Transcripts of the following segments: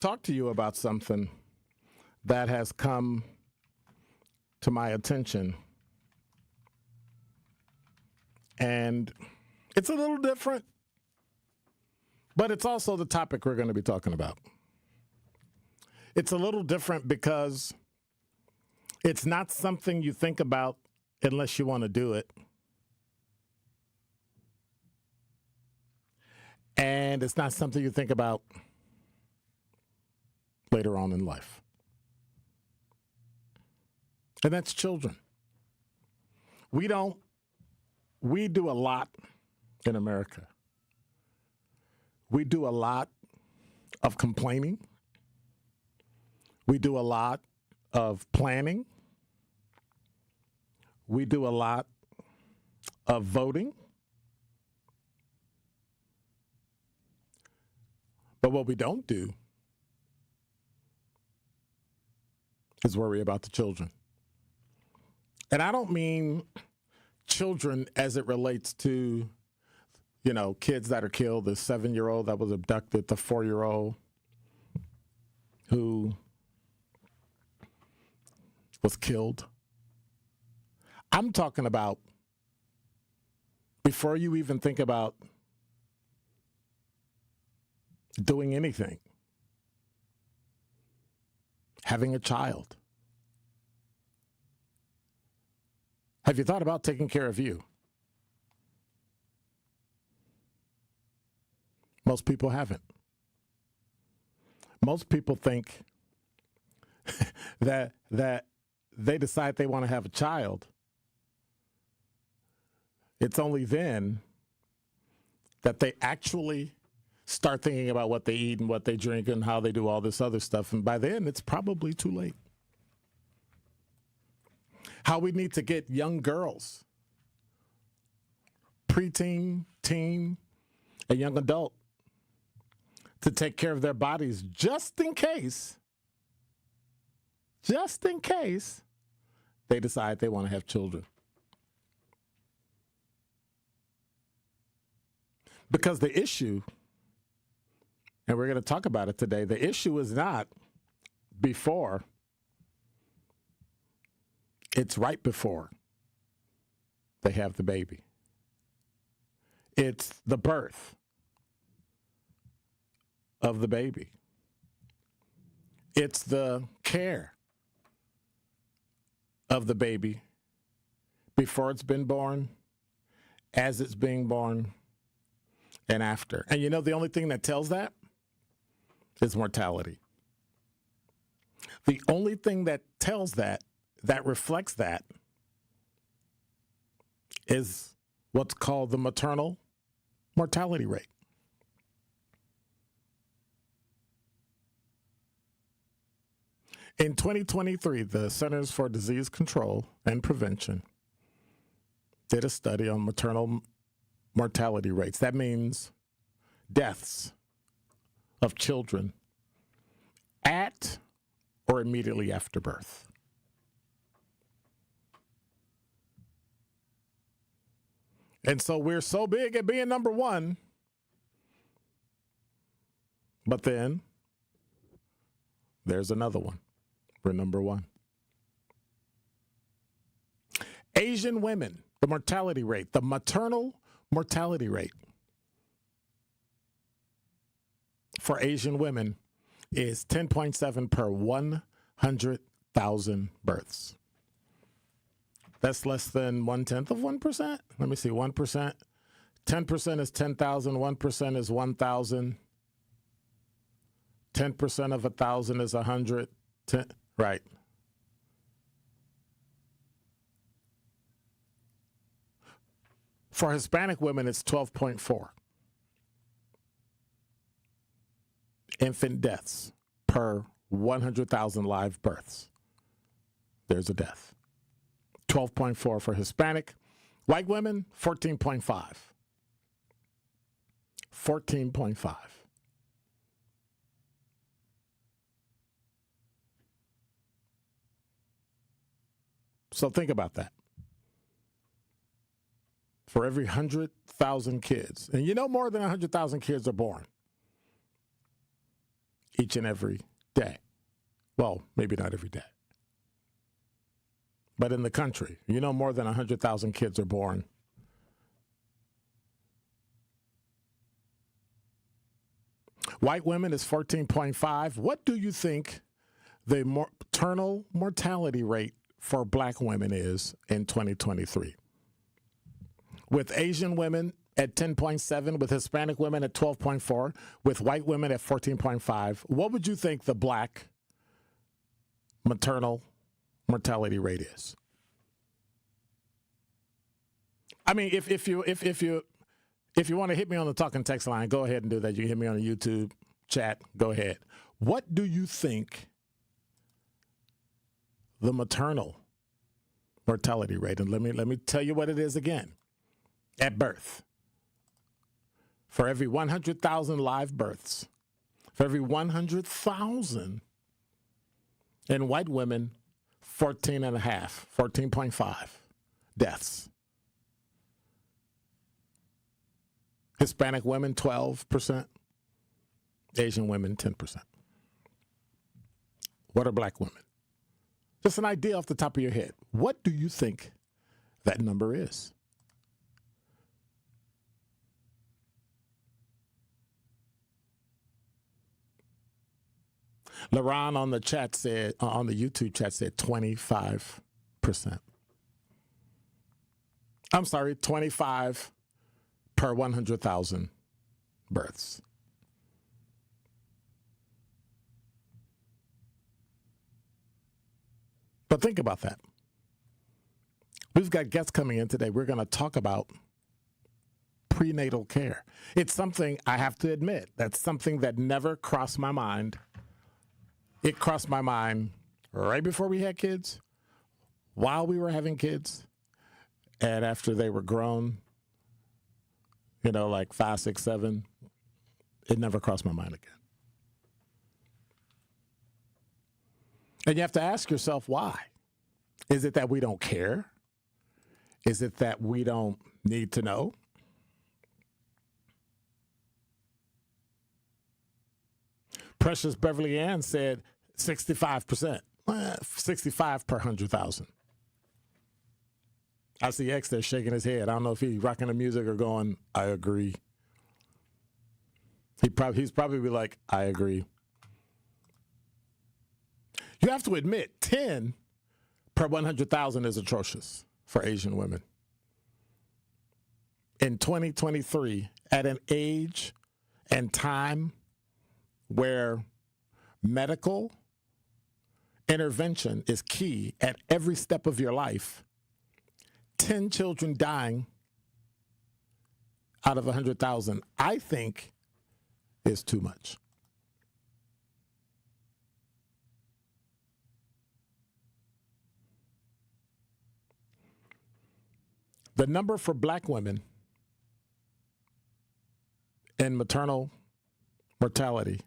talk to you about something that has come to my attention. And it's a little different, but it's also the topic we're going to be talking about. It's a little different because it's not something you think about unless you want to do it. And it's not something you think about later on in life. And that's children. We do a lot in America. We do a lot of complaining. We do a lot of planning. We do a lot of voting. But what we don't do is worry about the children. And I don't mean children as it relates to, kids that are killed, the 7-year-old that was abducted, the 4-year-old who was killed. I'm talking about before you even think about doing anything, having a child. Have you thought about taking care of you? Most people haven't. Most people think that they decide they want to have a child. It's only then that they actually start thinking about what they eat and what they drink and how they do all this other stuff. And by then, it's probably too late. How we need to get young girls, preteen, teen, and young adult to take care of their bodies just in case they decide they want to have children. Because the issue, and we're going to talk about it today, the issue is not before. It's right before they have the baby. It's the birth of the baby. It's the care of the baby before it's been born, as it's being born, and after. And the only thing that tells that is mortality. The only thing that tells that reflects that, is what's called the maternal mortality rate. In 2023, the Centers for Disease Control and Prevention did a study on maternal mortality rates. That means deaths of children at or immediately after birth. And so we're so big at being number one, but then there's another one. We're number one. Asian women, the mortality rate, the maternal mortality rate for Asian women is 10.7 per 100,000 births. That's less than 1/10 of 1%. Let me see, 1%. 10% is 10,000. 1% is 1,000. 10% of 1,000 is 100. Right. For Hispanic women, it's 12.4 infant deaths per 100,000 live births. There's a death. 12.4 for Hispanic. White women, 14.5. 14.5. So think about that. For every 100,000 kids, and more than 100,000 kids are born each and every day. Well, maybe not every day. But in the country, more than 100,000 kids are born. White women is 14.5. What do you think the maternal mortality rate for black women is in 2023? With Asian women at 10.7, with Hispanic women at 12.4, with white women at 14.5, what would you think the black maternal mortality rate is? I mean, if you want to hit me on the talking text line, go ahead and do that. You can hit me on the YouTube chat. Go ahead. What do you think the maternal mortality rate? And let me tell you what it is again. At birth, for every 100,000 live births, for every 100,000 in white women, 14.5 deaths. Hispanic women, 12%. Asian women, 10%. What are black women? Just an idea off the top of your head. What do you think that number is? LaRon on the chat said, on the YouTube chat said 25%. I'm sorry, 25 per 100,000 births. But think about that. We've got guests coming in today. We're going to talk about prenatal care. It's something, I have to admit, that's something that never crossed my mind. It crossed my mind right before we had kids, while we were having kids, and after they were grown, like 5, 6, 7, it never crossed my mind again. And you have to ask yourself why. Is it that we don't care? Is it that we don't need to know? Precious Beverly Ann said 65%, 65 per 100,000. I see X there shaking his head. I don't know if he's rocking the music or going, I agree. He's probably like, I agree. You have to admit, 10 per 100,000 is atrocious for Asian women. In 2023, at an age and time where medical intervention is key at every step of your life, 10 children dying out of 100,000, I think, is too much. The number for black women in maternal mortality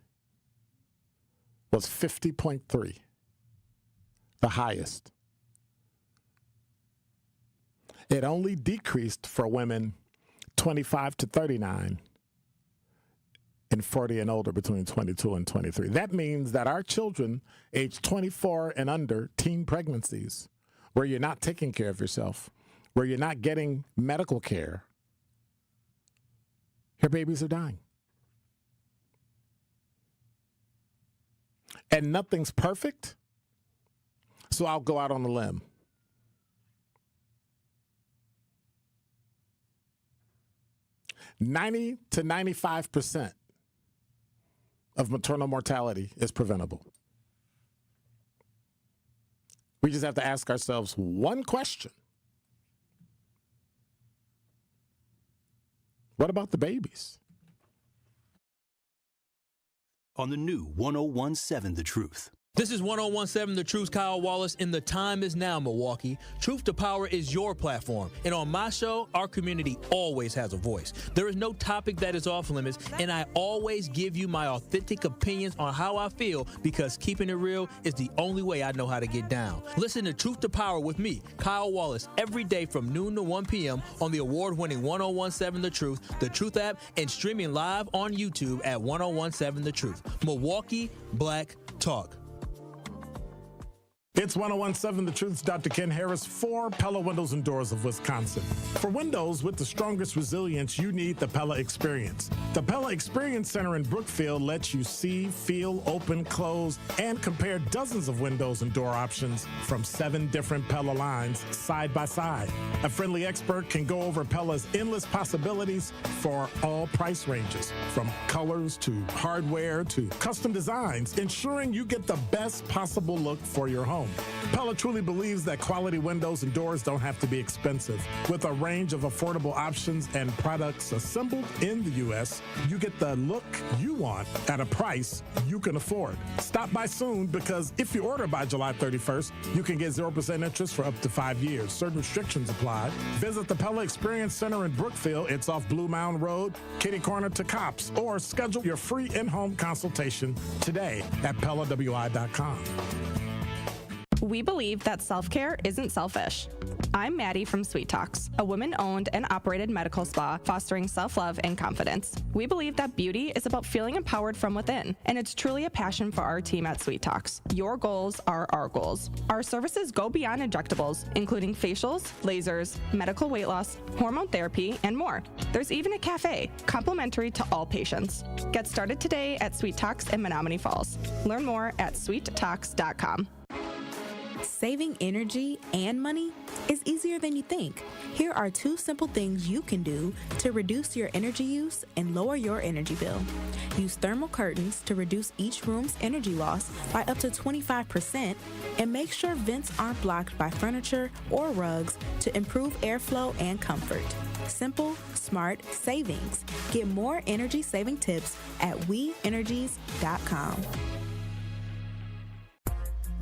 was 50.3, the highest. It only decreased for women 25 to 39 and 40 and older between 22 and 23. That means that our children aged 24 and under, teen pregnancies, where you're not taking care of yourself, where you're not getting medical care, your babies are dying. And nothing's perfect, so I'll go out on a limb. $90 to 95% of maternal mortality is preventable. We just have to ask ourselves one question. What about the babies? On the new 101.7 The Truth. This is 1017 The Truth's Kyle Wallace, and the time is now, Milwaukee. Truth to Power is your platform, and on my show, our community always has a voice. There is no topic that is off limits, and I always give you my authentic opinions on how I feel, because keeping it real is the only way I know how to get down. Listen to Truth to Power with me, Kyle Wallace, every day from noon to 1 p.m. on the award-winning 1017 The Truth app, and streaming live on YouTube at 1017 The Truth. Milwaukee Black Talk. It's 1017 The Truth's Dr. Ken Harris for Pella Windows and Doors of Wisconsin. For windows with the strongest resilience, you need the Pella Experience. The Pella Experience Center in Brookfield lets you see, feel, open, close, and compare dozens of windows and door options from 7 different Pella lines side by side. A friendly expert can go over Pella's endless possibilities for all price ranges, from colors to hardware to custom designs, ensuring you get the best possible look for your home. Pella truly believes that quality windows and doors don't have to be expensive. With a range of affordable options and products assembled in the U.S., you get the look you want at a price you can afford. Stop by soon, because if you order by July 31st, you can get 0% interest for up to 5 years. Certain restrictions apply. Visit the Pella Experience Center in Brookfield. It's off Blue Mound Road, kitty corner to Cops, or schedule your free in-home consultation today at PellaWI.com. We believe that self-care isn't selfish. I'm Maddie from Sweet Talks, a women-owned and operated medical spa fostering self-love and confidence. We believe that beauty is about feeling empowered from within, and it's truly a passion for our team at Sweet Talks. Your goals are our goals. Our services go beyond injectables, including facials, lasers, medical weight loss, hormone therapy, and more. There's even a cafe, complimentary to all patients. Get started today at Sweet Talks in Menominee Falls. Learn more at sweettalks.com. Saving energy and money is easier than you think. Here are 2 simple things you can do to reduce your energy use and lower your energy bill. Use thermal curtains to reduce each room's energy loss by up to 25%, and make sure vents aren't blocked by furniture or rugs to improve airflow and comfort. Simple, smart savings. Get more energy-saving tips at WeEnergies.com.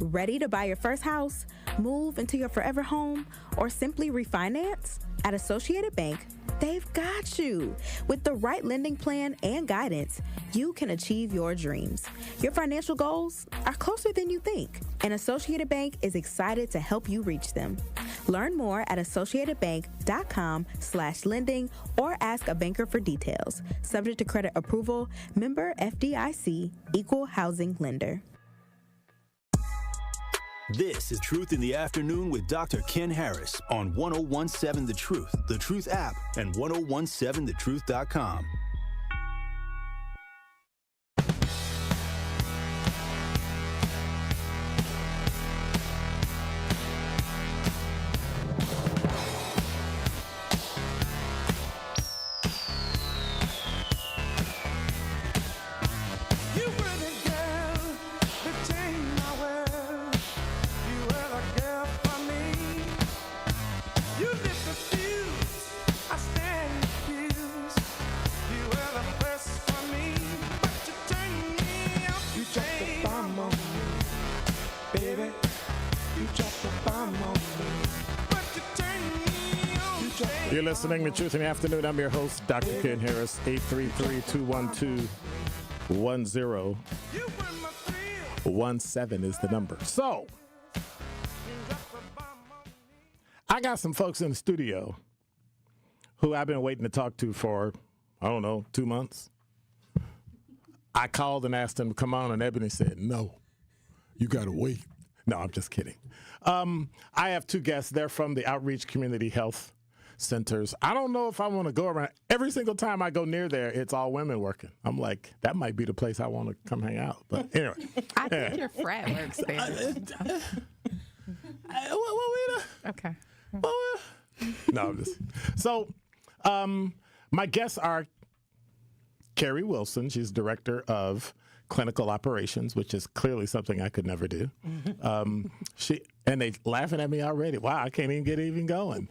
Ready to buy your first house, move into your forever home, or simply refinance? At Associated Bank, they've got you. With the right lending plan and guidance, you can achieve your dreams. Your financial goals are closer than you think, and Associated Bank is excited to help you reach them. Learn more at associatedbank.com/lending or ask a banker for details. Subject to credit approval, member FDIC, equal housing lender. This is Truth in the Afternoon with Dr. Ken Harris on 1017 The Truth app, and 1017thetruth.com. You're listening to Truth in the Afternoon. I'm your host, Dr. Ken Harris. 833-212-1017 is the number. So, I got some folks in the studio who I've been waiting to talk to for, 2 months. I called and asked them to come on, and Ebony said, no, you got to wait. No, I'm just kidding. I have 2 guests. They're from the Outreach Community Health Centers. I don't know if I want to go around. Every single time I go near there, it's all women working. I'm like, that might be the place I want to come hang out. But anyway. I think your frat works there. Okay. No, I'm just. So, my guests are Carrie Wilson. She's director of clinical operations, which is clearly something I could never do. And they laughing at me already. Wow, I can't even get even going.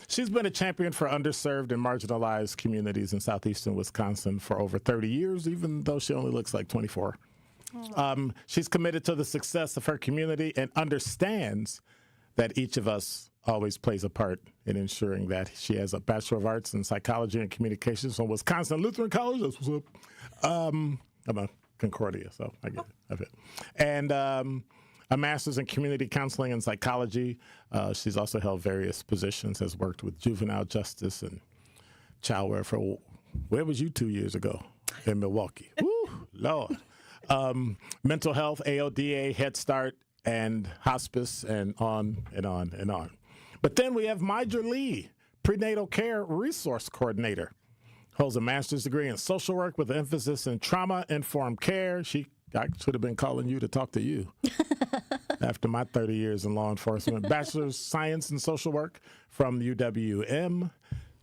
She's been a champion for underserved and marginalized communities in southeastern Wisconsin for over 30 years, even though she only looks like 24. She's committed to the success of her community and understands that each of us always plays a part in ensuring that. She has a Bachelor of Arts in Psychology and Communications from Wisconsin Lutheran College. That's what's up. I'm a Concordia, so I get it. I fit. And a master's in community counseling and psychology. She's also held various positions, has worked with juvenile justice and child welfare. Where was you 2 years ago? In Milwaukee. Woo, Lord. Mental health, AODA, Head Start, and hospice, and on and on and on. But then we have Major Lee, prenatal care resource coordinator. Holds a master's degree in social work with an emphasis in trauma-informed care. I should have been calling you to talk to you after my 30 years in law enforcement. Bachelor's Science in Social Work from UWM.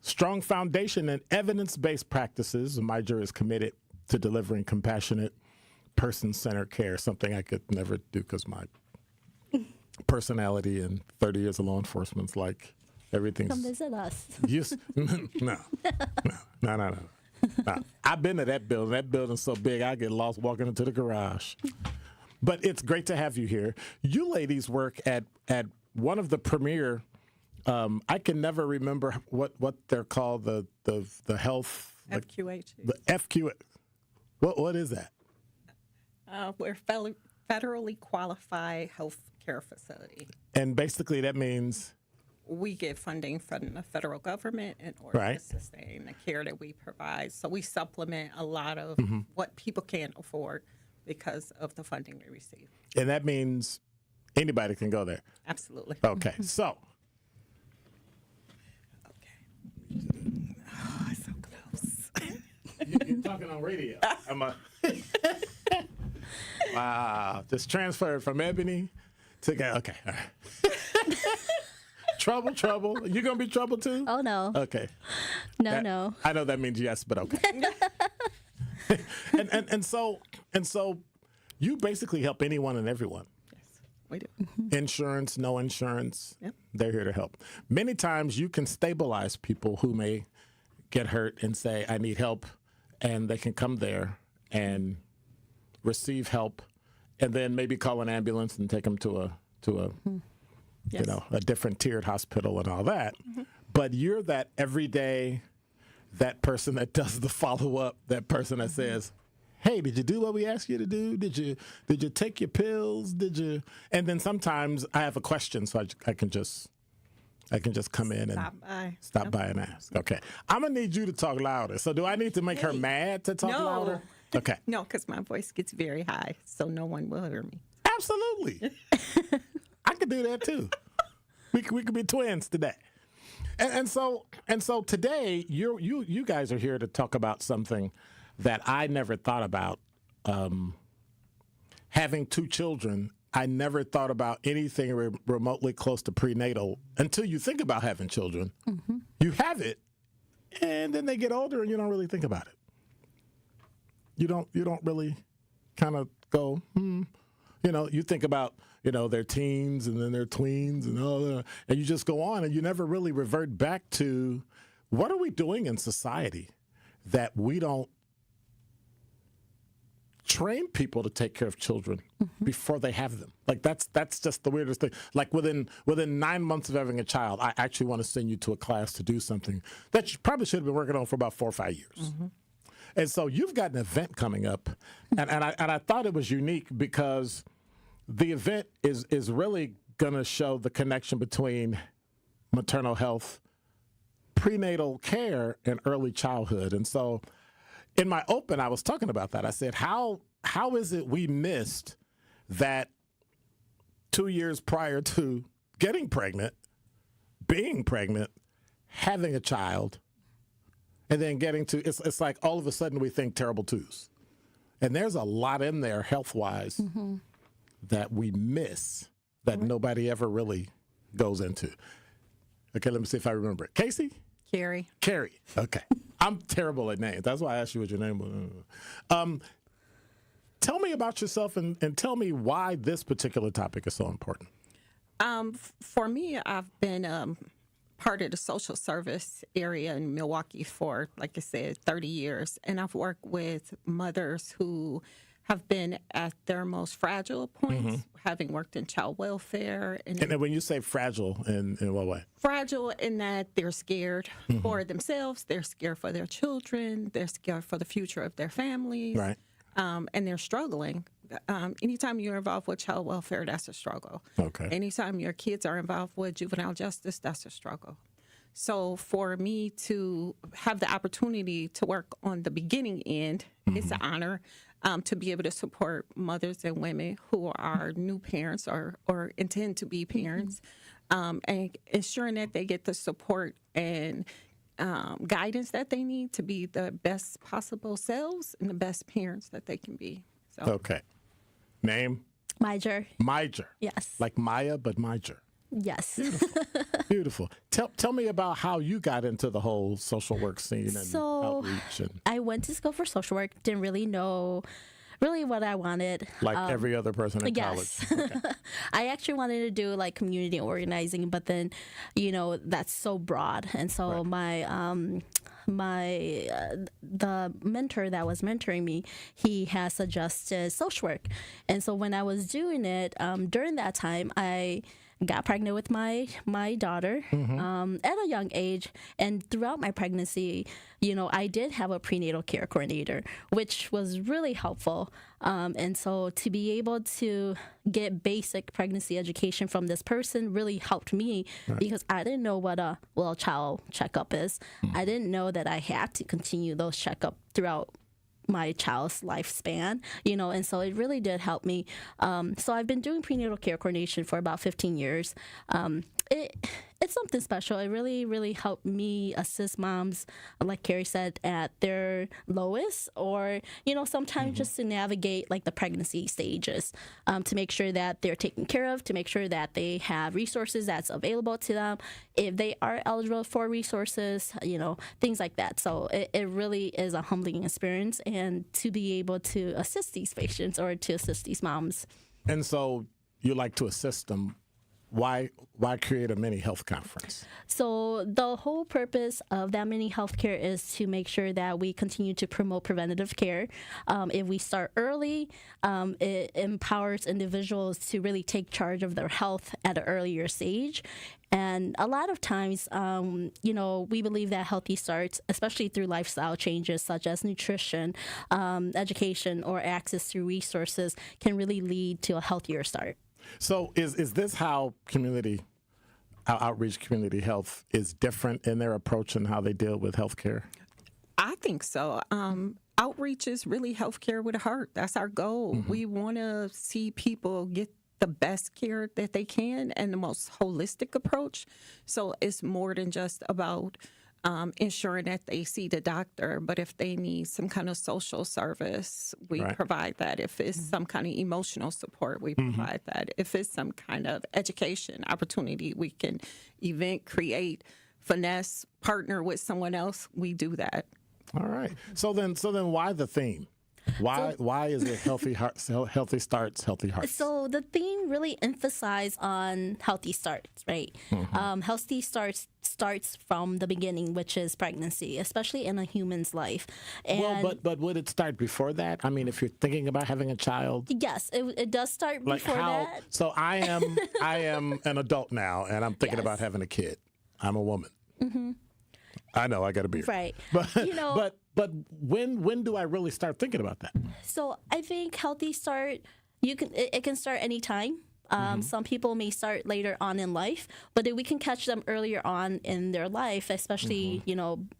Strong foundation in evidence-based practices. Major is committed to delivering compassionate, person-centered care, something I could never do because my personality and 30 years of law enforcement's like everything's... Come visit us. No. I've been to that building. That building's so big, I get lost walking into the garage. But it's great to have you here. You ladies work at one of the premier... I can never remember what they're called, the health... FQH. The FQH. What is that? We're federally qualified health care facility. And basically that means... We get funding from the federal government in order Right. to sustain the care that we provide. So we supplement a lot of what people can't afford because of the funding we receive. And that means anybody can go there. Absolutely. Okay, so... Oh, so close. You're talking on radio. Wow, just transferred from Ebony to... Okay, all right. Trouble. You gonna be trouble too? Oh, no. Okay. No. I know that means yes, but okay. and so you basically help anyone and everyone. Yes, we do. Insurance, no insurance. Yep. They're here to help. Many times you can stabilize people who may get hurt and say, I need help, and they can come there and receive help and then maybe call an ambulance and take them to a Yes. a different tiered hospital and all that. But you're that everyday, that person that does the follow-up, that person that says, hey, did you do what we asked you to do? Did you take your pills? And then sometimes I have a question, so I can just come in and stop by and ask. Okay. I'm going to need you to talk louder. So do I need to make her mad to talk louder? Okay. No, because my voice gets very high, so no one will hear me. Absolutely. I could do that too. We could be twins today. And so today you guys are here to talk about something that I never thought about. Having two children, I never thought about anything remotely close to prenatal until you think about having children. Mm-hmm. You have it, and then they get older, and you don't really think about it. You don't really kind of go, you think about, their teens and then their tweens and all that, and you just go on, and you never really revert back to what are we doing in society that we don't train people to take care of children before they have them. Like that's just the weirdest thing. Like within 9 months of having a child, I actually want to send you to a class to do something that you probably should have been working on for about 4 or 5 years. Mm-hmm. And so you've got an event coming up, and I thought it was unique because the event is really going to show the connection between maternal health, prenatal care, and early childhood. And so in my open, I was talking about that. I said, how is it we missed that 2 years prior to getting pregnant, being pregnant, having a child, and then getting to, it's like all of a sudden we think terrible twos. And there's a lot in there health-wise that we miss that nobody ever really goes into. Okay, let me see if I remember it. Casey? Carrie. Okay. I'm terrible at names. That's why I asked you what your name was. Tell me about yourself and tell me why this particular topic is so important. For me, I've been part of the social service area in Milwaukee for, like I said, 30 years. And I've worked with mothers who have been at their most fragile points, having worked in child welfare. And then when you say fragile, in what way? Fragile in that they're scared for themselves, they're scared for their children, they're scared for the future of their families, Right. And they're struggling. Anytime you're involved with child welfare, that's a struggle. Okay. Anytime your kids are involved with juvenile justice, that's a struggle. So for me to have the opportunity to work on the beginning end, it's an honor to be able to support mothers and women who are new parents or intend to be parents, and ensuring that they get the support and guidance that they need to be the best possible selves and the best parents that they can be. So. Okay. Name? Major. Major. Yes. Like Maya, but Major. Yes. Beautiful. Tell me about how you got into the whole social work scene and outreach. And I went to school for social work. Didn't really know what I wanted. like every other person in Yes. college. Okay. I actually wanted to do like community organizing, but then, that's so broad. And so the mentor that was mentoring me, he has suggested social work. And so when I was doing it, during that time, I got pregnant with my daughter at a young age, and throughout my pregnancy, I did have a prenatal care coordinator, which was really helpful. And so to be able to get basic pregnancy education from this person really helped me, because I didn't know what a child checkup is. I didn't know that I had to continue those checkups throughout my child's lifespan, and so it really did help me. So I've been doing prenatal care coordination for about 15 years. It's something special. It really, really helped me assist moms, like Carrie said, at their lowest, or, sometimes just to navigate like the pregnancy stages, to make sure that they're taken care of, to make sure that they have resources that's available to them, if they are eligible for resources, things like that. So it really is a humbling experience, and to be able to assist these patients or to assist these moms. And so you like to assist them. Why create a mini health conference? So the whole purpose of that mini healthcare is to make sure that we continue to promote preventative care. If we start early, it empowers individuals to really take charge of their health at an earlier stage. And a lot of times, we believe that healthy starts, especially through lifestyle changes such as nutrition, education, or access to resources, can really lead to a healthier start. So is this how outreach community health is different in their approach and how they deal with healthcare? I think so. Outreach is really healthcare with a heart. That's our goal. We want to see people get the best care that they can and the most holistic approach. So it's more than just about ensuring that they see the doctor, but if they need some kind of social service, we provide that. If it's some kind of emotional support, we provide that. If it's some kind of education opportunity, we can create, finesse, partner with someone else, we do that. All right. So then why the theme? Why is it healthy starts, healthy hearts? So the theme really emphasizes on healthy starts, right? Healthy starts from the beginning, which is pregnancy, especially in a human's life. And but would it start before that? I mean, if you're thinking about having a child, yes, it does start before that. So I am an adult now, and I'm thinking about having a kid. I'm a woman. I know I got to be right, but when do I really start thinking about that? So I think healthy start, it can start anytime. Some people may start later on in life, but if we can catch them earlier on in their life, especially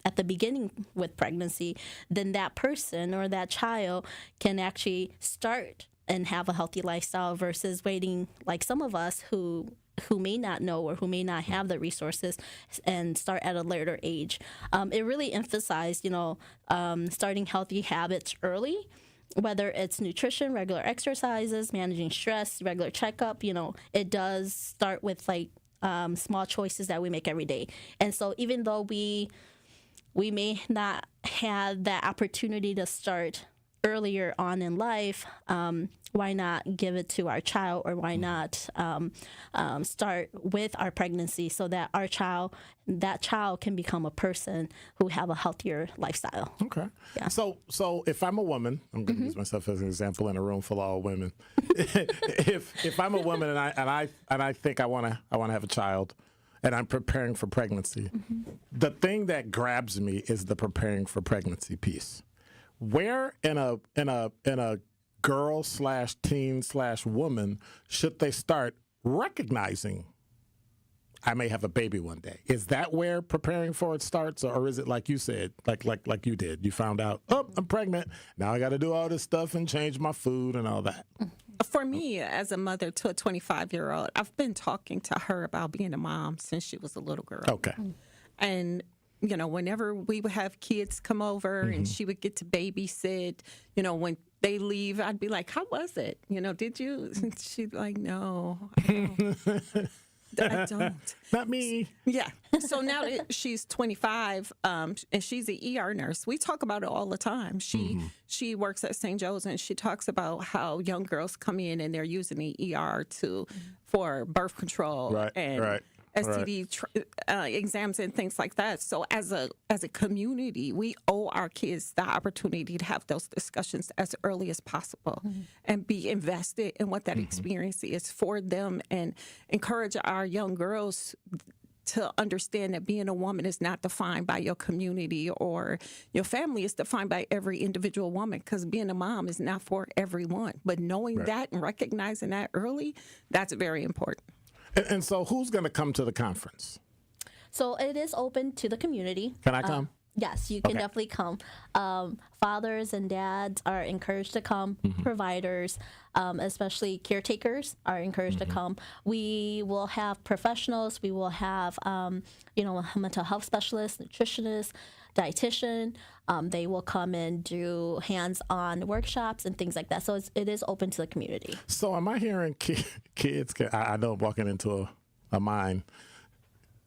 at the beginning with pregnancy, then that person or that child can actually start and have a healthy lifestyle versus waiting, like some of us who may not know or who may not have the resources and start at a later age. It really emphasized, starting healthy habits early, whether it's nutrition, regular exercises, managing stress, regular checkup. It does start with small choices that we make every day. And so even though we may not have that opportunity to start earlier on in life, why not give it to our child, or why not start with our pregnancy so that that child can become a person who have a healthier lifestyle. Okay. Yeah. So if I'm a woman, I'm going to use myself as an example in a room full of all women. if I'm a woman and I think I want to have a child, and I'm preparing for pregnancy, the thing that grabs me is the preparing for pregnancy piece. Where in a girl/teen/woman should they start recognizing I may have a baby one day? Is that where preparing for it starts, or is it like you said, like you did? You found out, oh, I'm pregnant. Now I got to do all this stuff and change my food and all that. For me, as a mother to a 25-year-old, I've been talking to her about being a mom since she was a little girl. Okay. And whenever we would have kids come over and she would get to babysit, when they leave, I'd be like, how was it? Did you? And she'd be like, no, I don't. Not me. Yeah. So now that she's 25, and she's an ER nurse, we talk about it all the time. She works at St. Joe's, and she talks about how young girls come in and they're using the ER for birth control and STD exams and things like that. So as a community, we owe our kids the opportunity to have those discussions as early as possible and be invested in what that experience is for them, and encourage our young girls to understand that being a woman is not defined by your community or your family. Is defined by every individual woman, because being a mom is not for everyone. But knowing that and recognizing that early, that's very important. And so who's going to come to the conference? So it is open to the community. Can I come? Yes, you can definitely come. Fathers and dads are encouraged to come. Providers, especially caretakers, are encouraged to come. We will have professionals. We will have, mental health specialists, nutritionists, dietitian. They will come and do hands-on workshops and things like that. So it is open to the community. So am I hearing kids? I know I'm walking into a mine.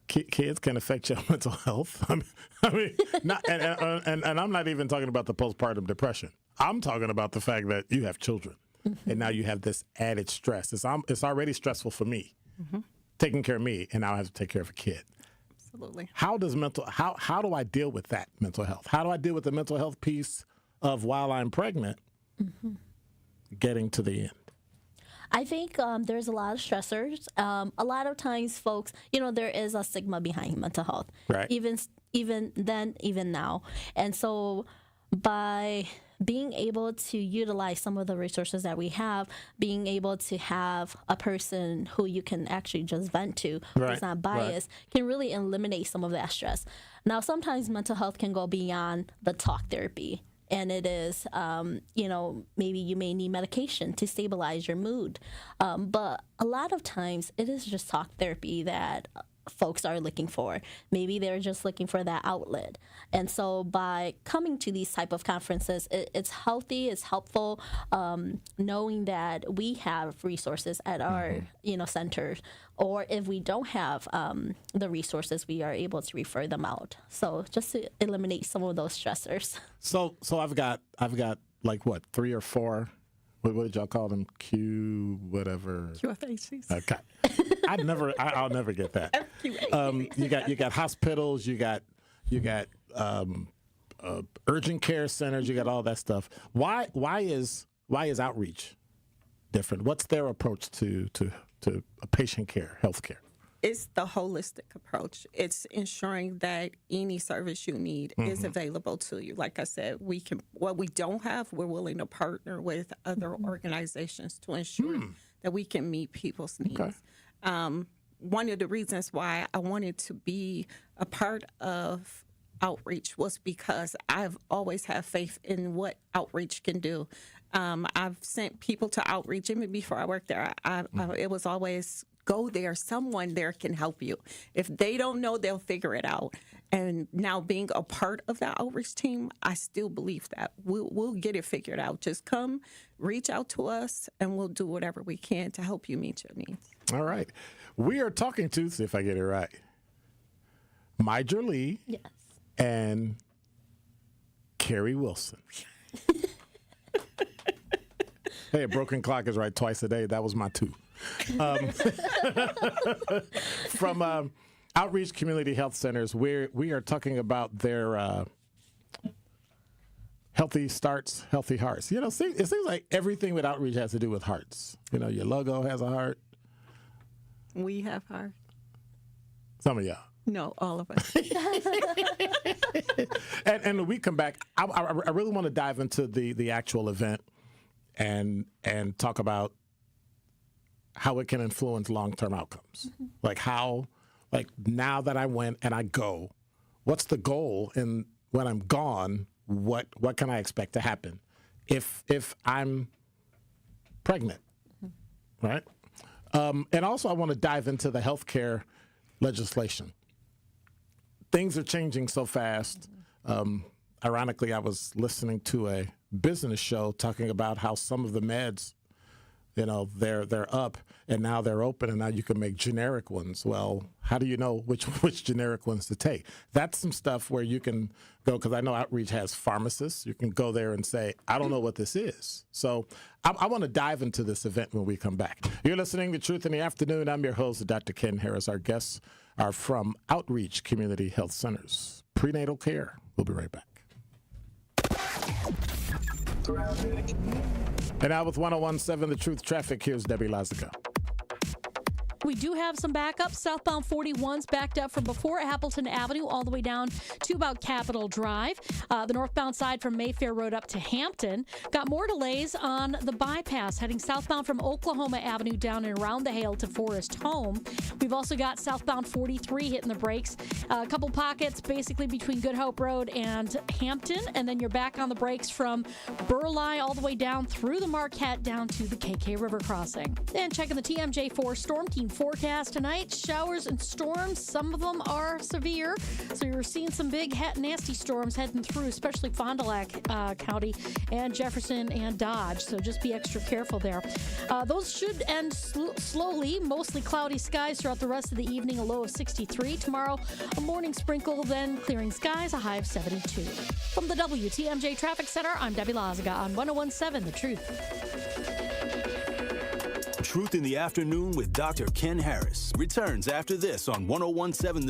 Kids can affect your mental health. I mean, not, and I'm not even talking about the postpartum depression. I'm talking about the fact that you have children, and now you have this added stress. It's already stressful for me, taking care of me, and now I have to take care of a kid. Absolutely. How do I deal with that mental health? How do I deal with the mental health piece of while I'm pregnant, getting to the end? I think there's a lot of stressors. A lot of times, folks, there is a stigma behind mental health. Right. Even then, even now. And so by being able to utilize some of the resources that we have, being able to have a person who you can actually just vent to, who's not biased, can really eliminate some of that stress. Now, sometimes mental health can go beyond the talk therapy. And it is, maybe you may need medication to stabilize your mood. But a lot of times it is just talk therapy that folks are looking for. Maybe they're just looking for that outlet. And so by coming to these type of conferences, it's healthy, it's helpful, knowing that we have resources at our, centers. Or if we don't have the resources, we are able to refer them out. So just to eliminate some of those stressors. So I've got like what, 3 or 4. What did y'all call them? QFHCs. Okay. I'll never get that. You got hospitals, you got urgent care centers, you got all that stuff. Why is outreach different? What's their approach to patient care, health care? It's the holistic approach. It's ensuring that any service you need is available to you. Like I said, what we don't have, we're willing to partner with other organizations to ensure that we can meet people's needs. Okay. One of the reasons why I wanted to be a part of outreach was because I've always had faith in what outreach can do. I've sent people to outreach even before I worked there. It was always, go there. Someone there can help you. If they don't know, they'll figure it out. And now being a part of that outreach team, I still believe that we'll get it figured out. Just come, reach out to us, and we'll do whatever we can to help you meet your needs. All right. We are talking to, see if I get it right, Myja Lee and Carrie Wilson. Hey, a broken clock is right twice a day. That was my 2. From Outreach Community Health Centers, we are talking about their healthy starts, healthy hearts. You know, it seems like everything with Outreach has to do with hearts. You know, your logo has a heart. We have heart. Some of y'all. No, all of us. And when we come back, I really want to dive into the actual event and talk about how it can influence long-term outcomes. Mm-hmm. Like now that I went and I go, what's the goal? And when I'm gone, what can I expect to happen if I'm pregnant, mm-hmm. right? And also I want to dive into the healthcare legislation. Things are changing so fast. Ironically, I was listening to a business show talking about how some of the meds, you know, they're up and now they're open and now you can make generic ones. Well, how do you know which generic ones to take? That's some stuff where you can go, because I know Outreach has pharmacists. You can go there and say, I don't know what this is. So I want to dive into this event when we come back. You're listening to Truth in the Afternoon. I'm your host, Dr. Ken Harris. Our guests are from Outreach Community Health Centers. Prenatal care. We'll be right back. And now with 101.7 The Truth Traffic, here's Debbie Lazaga. We do have some backups. Southbound 41's backed up from before Appleton Avenue all the way down to about Capitol Drive. The northbound side from Mayfair Road up to Hampton. Got more delays on the bypass heading southbound from Oklahoma Avenue down and around the Hale to Forest Home. We've also got southbound 43 hitting the brakes. A couple pockets basically between Good Hope Road and Hampton. And then you're back on the brakes from Burleigh all the way down through the Marquette down to the KK River crossing. And checking the TMJ4 Storm Team forecast tonight. Showers and storms. Some of them are severe. So you're seeing some big, nasty storms heading through, especially Fond du Lac County and Jefferson and Dodge. So just be extra careful there. Those should end slowly. Mostly cloudy skies throughout the rest of the evening. A low of 63. Tomorrow, a morning sprinkle, then clearing skies. A high of 72. From the WTMJ Traffic Center, I'm Debbie Lazaga on 101.7 The Truth. Truth in the Afternoon with Dr. Ken Harris returns after this on 101.7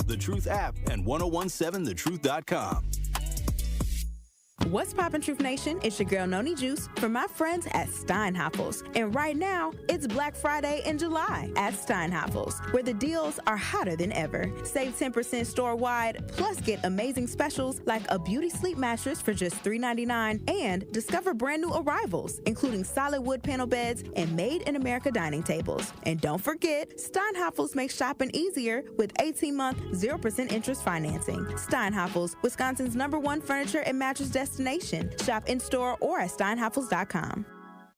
The Truth app, and 101.7thetruth.com. What's poppin', Truth Nation? It's your girl Noni Juice from my friends at Steinhafels. And right now, it's Black Friday in July at Steinhafels, where the deals are hotter than ever. Save 10% store-wide, plus get amazing specials like a beauty sleep mattress for just $3.99 and discover brand new arrivals, including solid wood panel beds and made-in-America dining tables. And don't forget, Steinhafels makes shopping easier with 18-month, 0% interest financing. Steinhafels, Wisconsin's #1 furniture and mattress destination. Shop in-store or at steinhafels.com.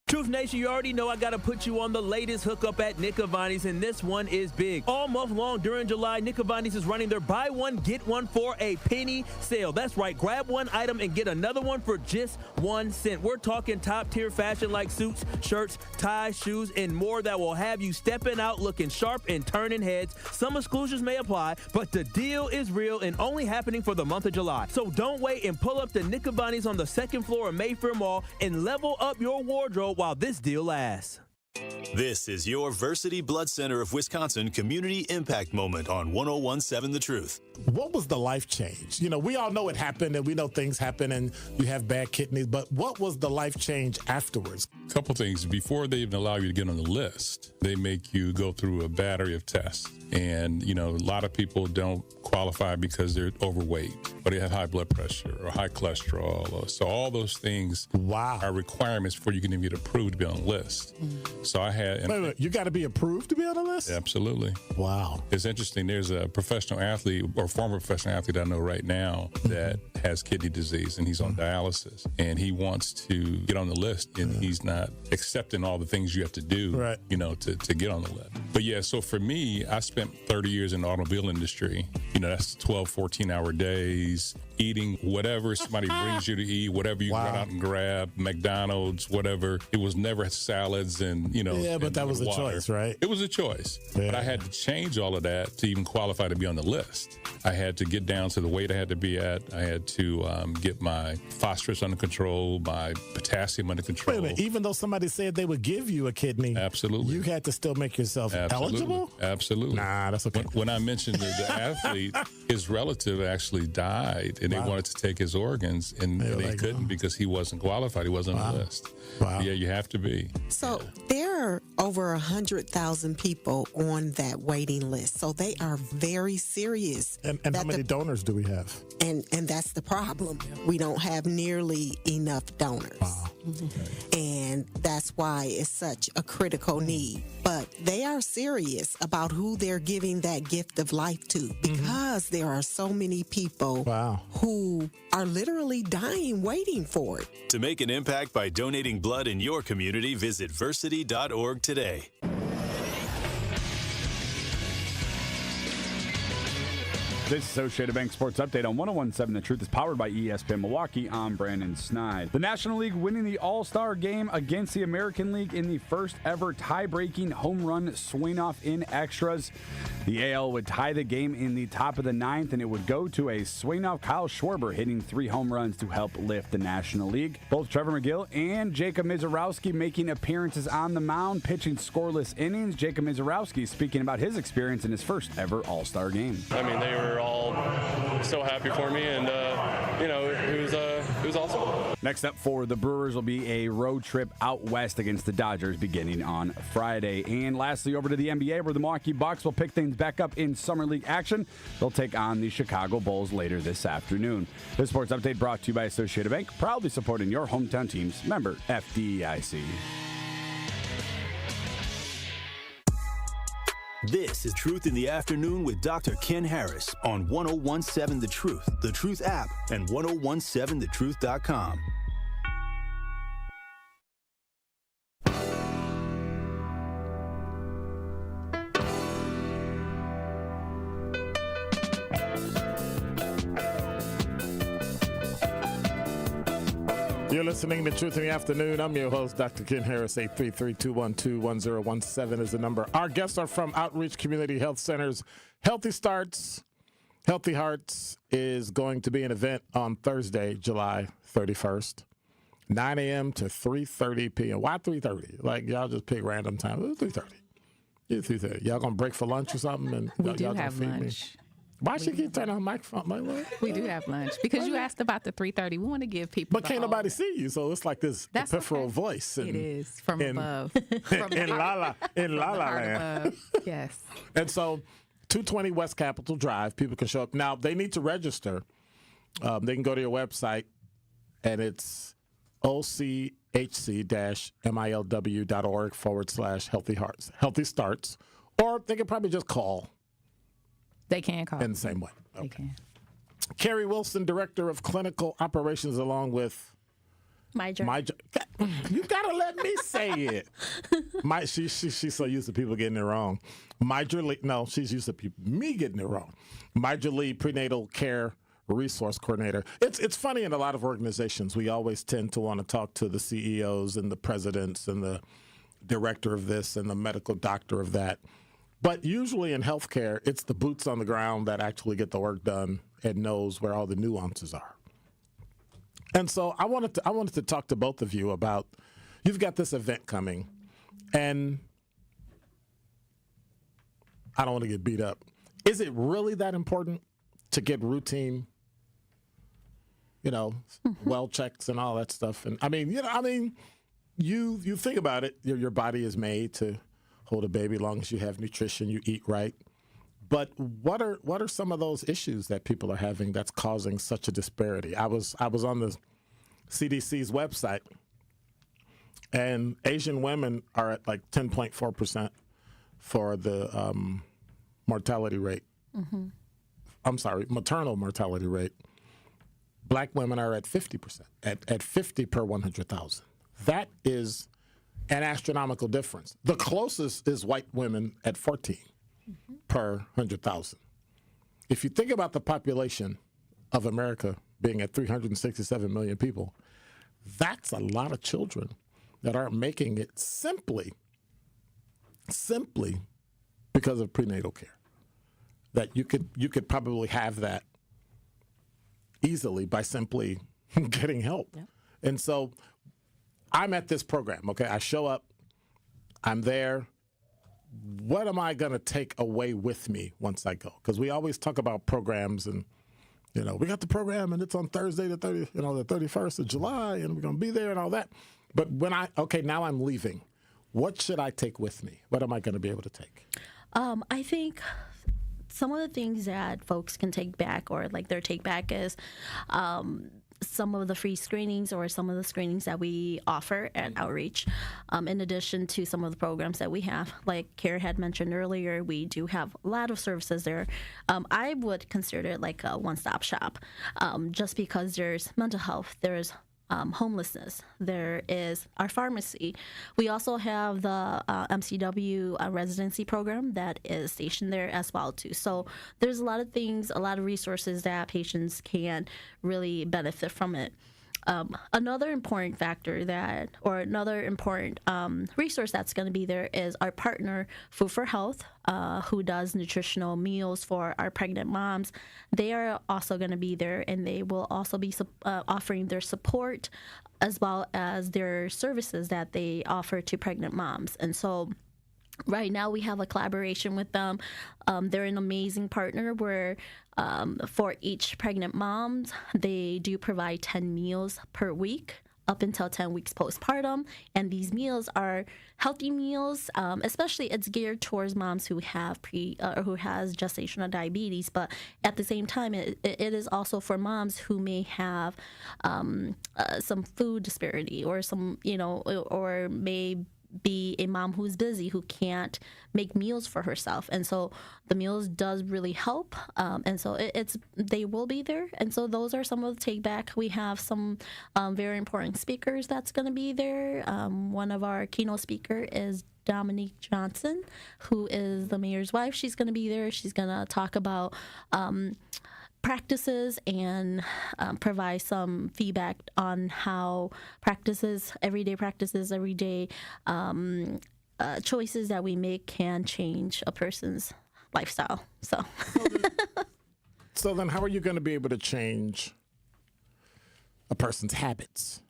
Truth Nation, you already know I got to put you on the latest hookup at Nick Avani's, and this one is big. All month long during July, Nick Avani's is running their buy one, get one for a penny sale. That's right. Grab one item and get another one for just 1 cent. We're talking top-tier fashion like suits, shirts, ties, shoes, and more that will have you stepping out looking sharp and turning heads. Some exclusions may apply, but the deal is real and only happening for the month of July. So don't wait and pull up to Nick Avani's on the 2nd floor of Mayfair Mall and level up your wardrobe while this deal lasts. This is your Versity Blood Center of Wisconsin Community Impact Moment on 101.7 The Truth. What was the life change? You know, we all know it happened and we know things happen and you have bad kidneys, but what was the life change afterwards? A couple things. Before they even allow you to get on the list, they make you go through a battery of tests. And, you know, a lot of people don't qualify because they're overweight or they have high blood pressure or high cholesterol. So all those things are requirements before you can even get approved to be on the list. So I had... Wait, you got to be approved to be on the list? Absolutely. Wow. It's interesting. There's a professional athlete or former professional athlete I know right now that has kidney disease and he's on dialysis and he wants to get on the list and he's not accepting all the things you have to do, you know, to get on the list. But yeah, so for me, I spent 30 years in the automobile industry. You know, that's 12, 14-hour days, eating whatever somebody brings you to eat, whatever you run out and grab, McDonald's, whatever. It was never salads and, Yeah, but that was a water. choice, right? It was a choice. Yeah. But I had to change all of that to even qualify to be on the list. I had to get down to the weight I had to be at. I had to get my phosphorus under control, my potassium under control. Wait a minute. Even though somebody said they would give you a kidney, absolutely, you had to still make yourself eligible? Absolutely. Nah, that's okay. When I mentioned the athlete, his relative actually died, and they wanted to take his organs, and they couldn't because he wasn't qualified. He wasn't on the list. Wow. Yeah, you have to be. So there are over 100,000 people on that waiting list. So they are very serious. And how many donors do we have? And that's the problem. We don't have nearly enough donors. Wow. And that's why it's such a critical need. But they are serious about who they're giving that gift of life to, because there are so many people who are literally dying waiting for it. To make an impact by donating blood in your community, visit versity.org today. This Associated Bank Sports Update on 101.7 The Truth is powered by ESPN Milwaukee. I'm Brandon Snide. The National League winning the All-Star game against the American League in the first ever tie-breaking home run swing-off in extras. The AL would tie the game in the top of the ninth, and it would go to a swing-off. Kyle Schwarber hitting 3 home runs to help lift the National League. Both Trevor McGill and Jacob Mizorowski making appearances on the mound, pitching scoreless innings. Jacob Mizorowski speaking about his experience in his first ever All-Star game. I mean, they were all so happy for me, and it was awesome. Next up for the Brewers will be a road trip out west against the Dodgers beginning on Friday. And lastly, over to the NBA, where the Milwaukee Bucks will pick things back up in Summer League action. They'll take on the Chicago Bulls later this afternoon. This sports update brought to you by Associated Bank, proudly supporting your hometown teams. Member FDIC. This is Truth in the Afternoon with Dr. Ken Harris on 101.7 The Truth app, and 1017thetruth.com. You're listening to Truth in the Afternoon. I'm your host, Dr. Ken Harris. 833-212-1017 is the number. Our guests are from Outreach Community Health Centers. Healthy Starts, Healthy Hearts is going to be an event on Thursday, July 31st, 9 a.m. to 3:30 p.m. Why 3:30? Like, y'all just pick random time. 3:30. It's 3:30. Y'all going to break for lunch or something? And We do y'all have gonna feed lunch. me? Why she keep turning on the microphone? My Lord? We do have lunch because you asked about the 3:30. We want to give people. But can't nobody see you, so it's like this peripheral voice. It is from above. In La La Land. Above. Yes. And so, 220 West Capitol Drive, people can show up. Now, they need to register. They can go to your website, and it's ochc-milw.org/Healthy Hearts, Healthy Starts. Or they could probably just call. They can call. In the same way. They can. Carrie Wilson, Director of Clinical Operations, along with You gotta let me say it. She's so used to people getting it wrong. She's used to me getting it wrong. Major League Prenatal Care Resource Coordinator. It's funny, in a lot of organizations, we always tend to want to talk to the CEOs and the presidents and the director of this and the medical doctor of that. But usually in healthcare, it's the boots on the ground that actually get the work done and knows where all the nuances are. And so I wanted to talk to both of you about, you've got this event coming, and I don't want to get beat up. Is it really that important to get routine, well checks and all that stuff? And you think about it, your body is made to hold a baby as long as you have nutrition, you eat right. But what are some of those issues that people are having that's causing such a disparity? I was on the CDC's website, and Asian women are at like 10.4% for the mortality rate. Mm-hmm. I'm sorry, maternal mortality rate. Black women are at 50%, at 50 per 100,000. That is an astronomical difference. The closest is white women at 14 per 100,000. If you think about the population of America being at 367 million people, that's a lot of children that aren't making it simply because of prenatal care. That you could probably have that easily by simply getting help. Yep. And so I'm at this program, okay? I show up, I'm there. What am I going to take away with me once I go? Because we always talk about programs and, we got the program and it's on Thursday, the 31st of July, and we're going to be there and all that. But now I'm leaving. What should I take with me? What am I going to be able to take? I think some of the things that folks can take back, or like their take back, is some of the free screenings or some of the screenings that we offer at Outreach, in addition to some of the programs that we have. Like Kara had mentioned earlier, we do have a lot of services there. I would consider it like a one-stop shop, just because there's mental health, there's homelessness, there is our pharmacy. We also have the MCW residency program that is stationed there as well too. So there's a lot of things, a lot of resources that patients can really benefit from it. Another important factor another important resource that's going to be there is our partner, Food for Health, who does nutritional meals for our pregnant moms. They are also going to be there, and they will also be offering their support as well as their services that they offer to pregnant moms. And so right now we have a collaboration with them. They're an amazing partner where for each pregnant mom, they do provide 10 meals per week up until 10 weeks postpartum. And these meals are healthy meals, especially it's geared towards moms who have who has gestational diabetes. But at the same time, it is also for moms who may have some food disparity or some, or may be a mom who's busy, who can't make meals for herself. And so the meals does really help. And so they will be there. And so those are some of the take back. We have some very important speakers that's going to be there. One of our keynote speaker is Dominique Johnson, who is the mayor's wife. She's going to be there. She's going to talk about practices and provide some feedback on how everyday choices that we make can change a person's lifestyle. So then how are you going to be able to change a person's habits?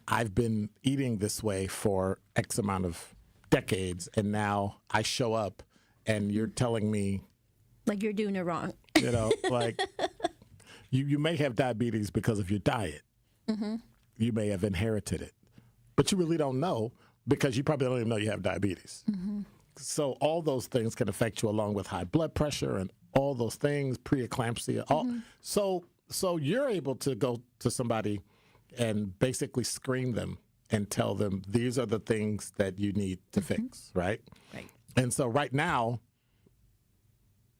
I've been eating this way for X amount of decades, and now I show up and you're telling me like you're doing it wrong. Like you may have diabetes because of your diet. Mm-hmm. You may have inherited it, but you really don't know because you probably don't even know you have diabetes. Mm-hmm. So all those things can affect you, along with high blood pressure and all those things, preeclampsia. Mm-hmm. So you're able to go to somebody and basically screen them and tell them these are the things that you need to fix, right? Right. And so right now,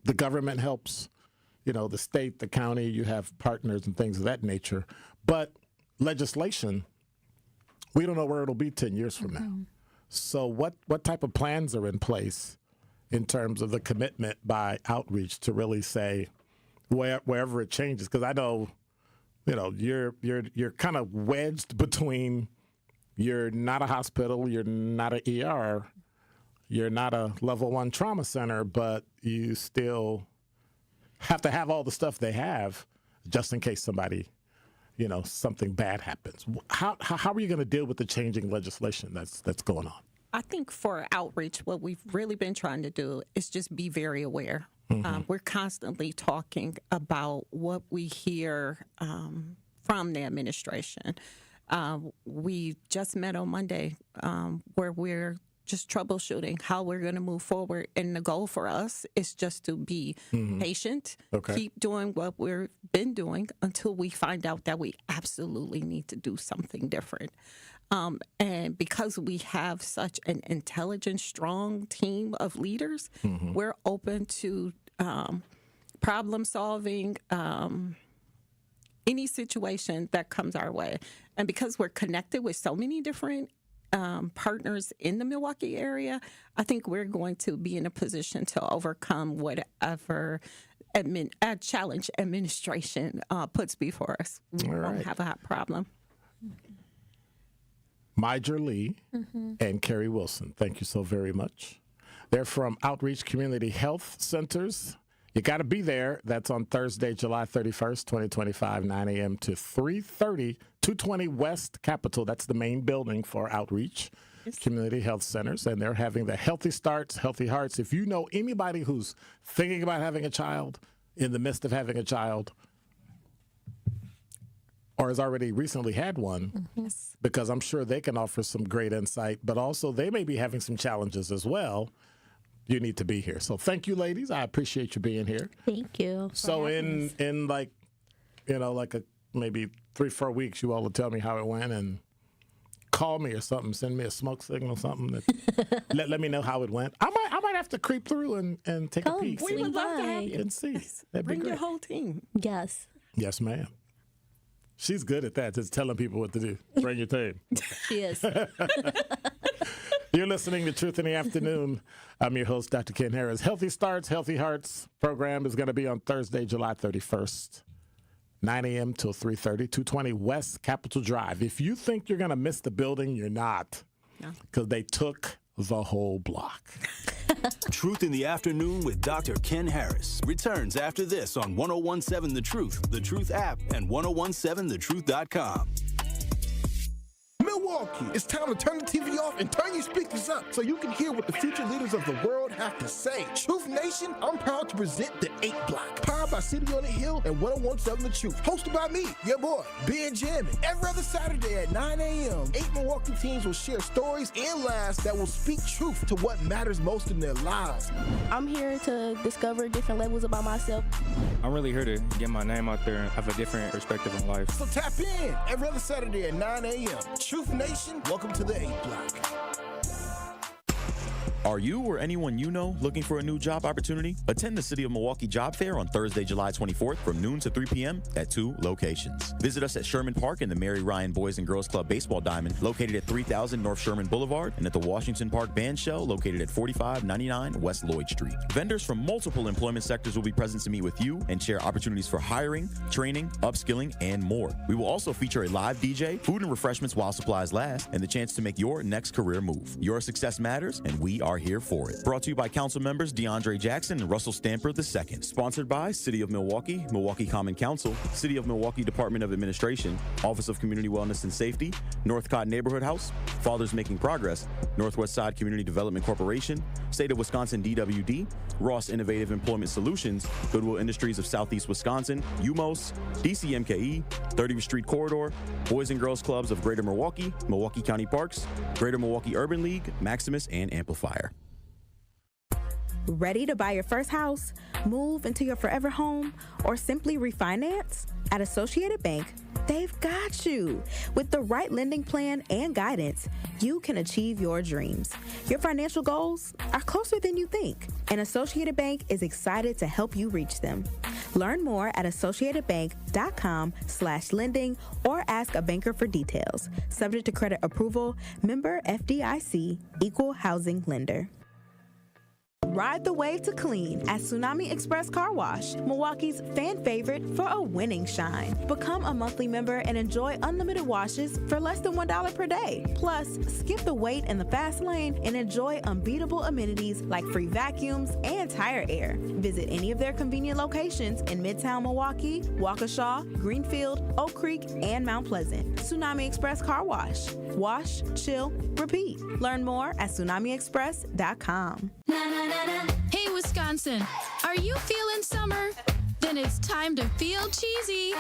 the government helps, the state, the county, you have partners and things of that nature. But legislation, we don't know where it'll be 10 years from now. So what type of plans are in place in terms of the commitment by Outreach to really say wherever it changes? Because I know, you're kind of wedged between you're not a hospital, you're not an ER, you're not a level 1 trauma center, but you still have to have all the stuff they have just in case somebody, something bad happens. How are you going to deal with the changing legislation that's going on? I think for Outreach, what we've really been trying to do is just be very aware. Mm-hmm. We're constantly talking about what we hear from the administration. We just met on Monday where we're just troubleshooting how we're going to move forward. And the goal for us is just to be patient, keep doing what we've been doing until we find out that we absolutely need to do something different. And because we have such an intelligent, strong team of leaders, we're open to problem solving, any situation that comes our way. And because we're connected with so many different partners in the Milwaukee area, I think we're going to be in a position to overcome whatever challenge administration puts before us. We won't have a problem. Major Lee and Carrie Wilson, thank you so very much. They're from Outreach Community Health Centers. You got to be there. That's on Thursday, July 31st, 2025, 9 a.m. to 3:30, 220 West Capitol. That's the main building for Outreach Community Health Centers. And they're having the Healthy Starts, Healthy Hearts. If you know anybody who's thinking about having a child, in the midst of having a child, or has already recently had one, because I'm sure they can offer some great insight, but also they may be having some challenges as well. You need to be here. So thank you, ladies. I appreciate you being here. Thank you. So in like, maybe 3-4 weeks, you all will tell me how it went and call me or something, send me a smoke signal or something. That let me know how it went. I might have to creep through and take a peek. We would love to have you. And see. That'd Bring be great. your whole team. Yes. Yes, ma'am. She's good at that, just telling people what to do. Bring your team. She is. You're listening to Truth in the Afternoon. I'm your host, Dr. Ken Harris. Healthy Starts, Healthy Hearts program is going to be on Thursday, July 31st, 9 a.m. till 3:30, 220 West Capitol Drive. If you think you're going to miss the building, you're not, because they took the whole block. Truth in the Afternoon with Dr. Ken Harris returns after this on 1017 The Truth app, and 1017thetruth.com. Milwaukee, it's time to turn the TV off and turn your speakers up so you can hear what the future leaders of the world have to say. Truth Nation, I'm proud to present the 8 Block, powered by City on the Hill and 1017 The Truth, hosted by me, your boy, Ben Jammin. Every other Saturday at 9 a.m., 8 Milwaukee teams will share stories and laughs that will speak truth to what matters most in their lives. I'm here to discover different levels about myself. I'm really here to get my name out there and have a different perspective on life. So tap in every other Saturday at 9 a.m. Truth Nation, welcome to the 8 Block. Are you or anyone you know looking for a new job opportunity? Attend the City of Milwaukee Job Fair on Thursday, July 24th from noon to 3 p.m. at 2 locations. Visit us at Sherman Park in the Mary Ryan Boys and Girls Club Baseball Diamond, located at 3000 North Sherman Boulevard, and at the Washington Park Band Shell, located at 4599 West Lloyd Street. Vendors from multiple employment sectors will be present to meet with you and share opportunities for hiring, training, upskilling, and more. We will also feature a live DJ, food and refreshments while supplies last, and the chance to make your next career move. Your success matters, and we are here for it. Brought to you by council members DeAndre Jackson and Russell Stamper II. Sponsored by City of Milwaukee, Milwaukee Common Council, City of Milwaukee Department of Administration, Office of Community Wellness and Safety, Northcott Neighborhood House, Fathers Making Progress, Northwest Side Community Development Corporation, State of Wisconsin DWD, Ross Innovative Employment Solutions, Goodwill Industries of Southeast Wisconsin, UMOS, DCMKE, 30th Street Corridor, Boys and Girls Clubs of Greater Milwaukee, Milwaukee County Parks, Greater Milwaukee Urban League, Maximus, and Amplifier. Ready to buy your first house, move into your forever home, or simply refinance? At Associated Bank, they've got you. With the right lending plan and guidance, you can achieve your dreams. Your financial goals are closer than you think, and Associated Bank is excited to help you reach them. Learn more at associatedbank.com/lending or ask a banker for details. Subject to credit approval, member FDIC, equal housing lender. Ride the wave to clean at Tsunami Express Car Wash, Milwaukee's fan favorite for a winning shine. Become a monthly member and enjoy unlimited washes for less than $1 per day. Plus, skip the wait in the fast lane and enjoy unbeatable amenities like free vacuums and tire air. Visit any of their convenient locations in Midtown Milwaukee, Waukesha, Greenfield, Oak Creek, and Mount Pleasant. Tsunami Express Car Wash. Wash, chill, repeat. Learn more at tsunamiexpress.com. Hey, Wisconsin, are you feeling summer? Then it's time to feel cheesy.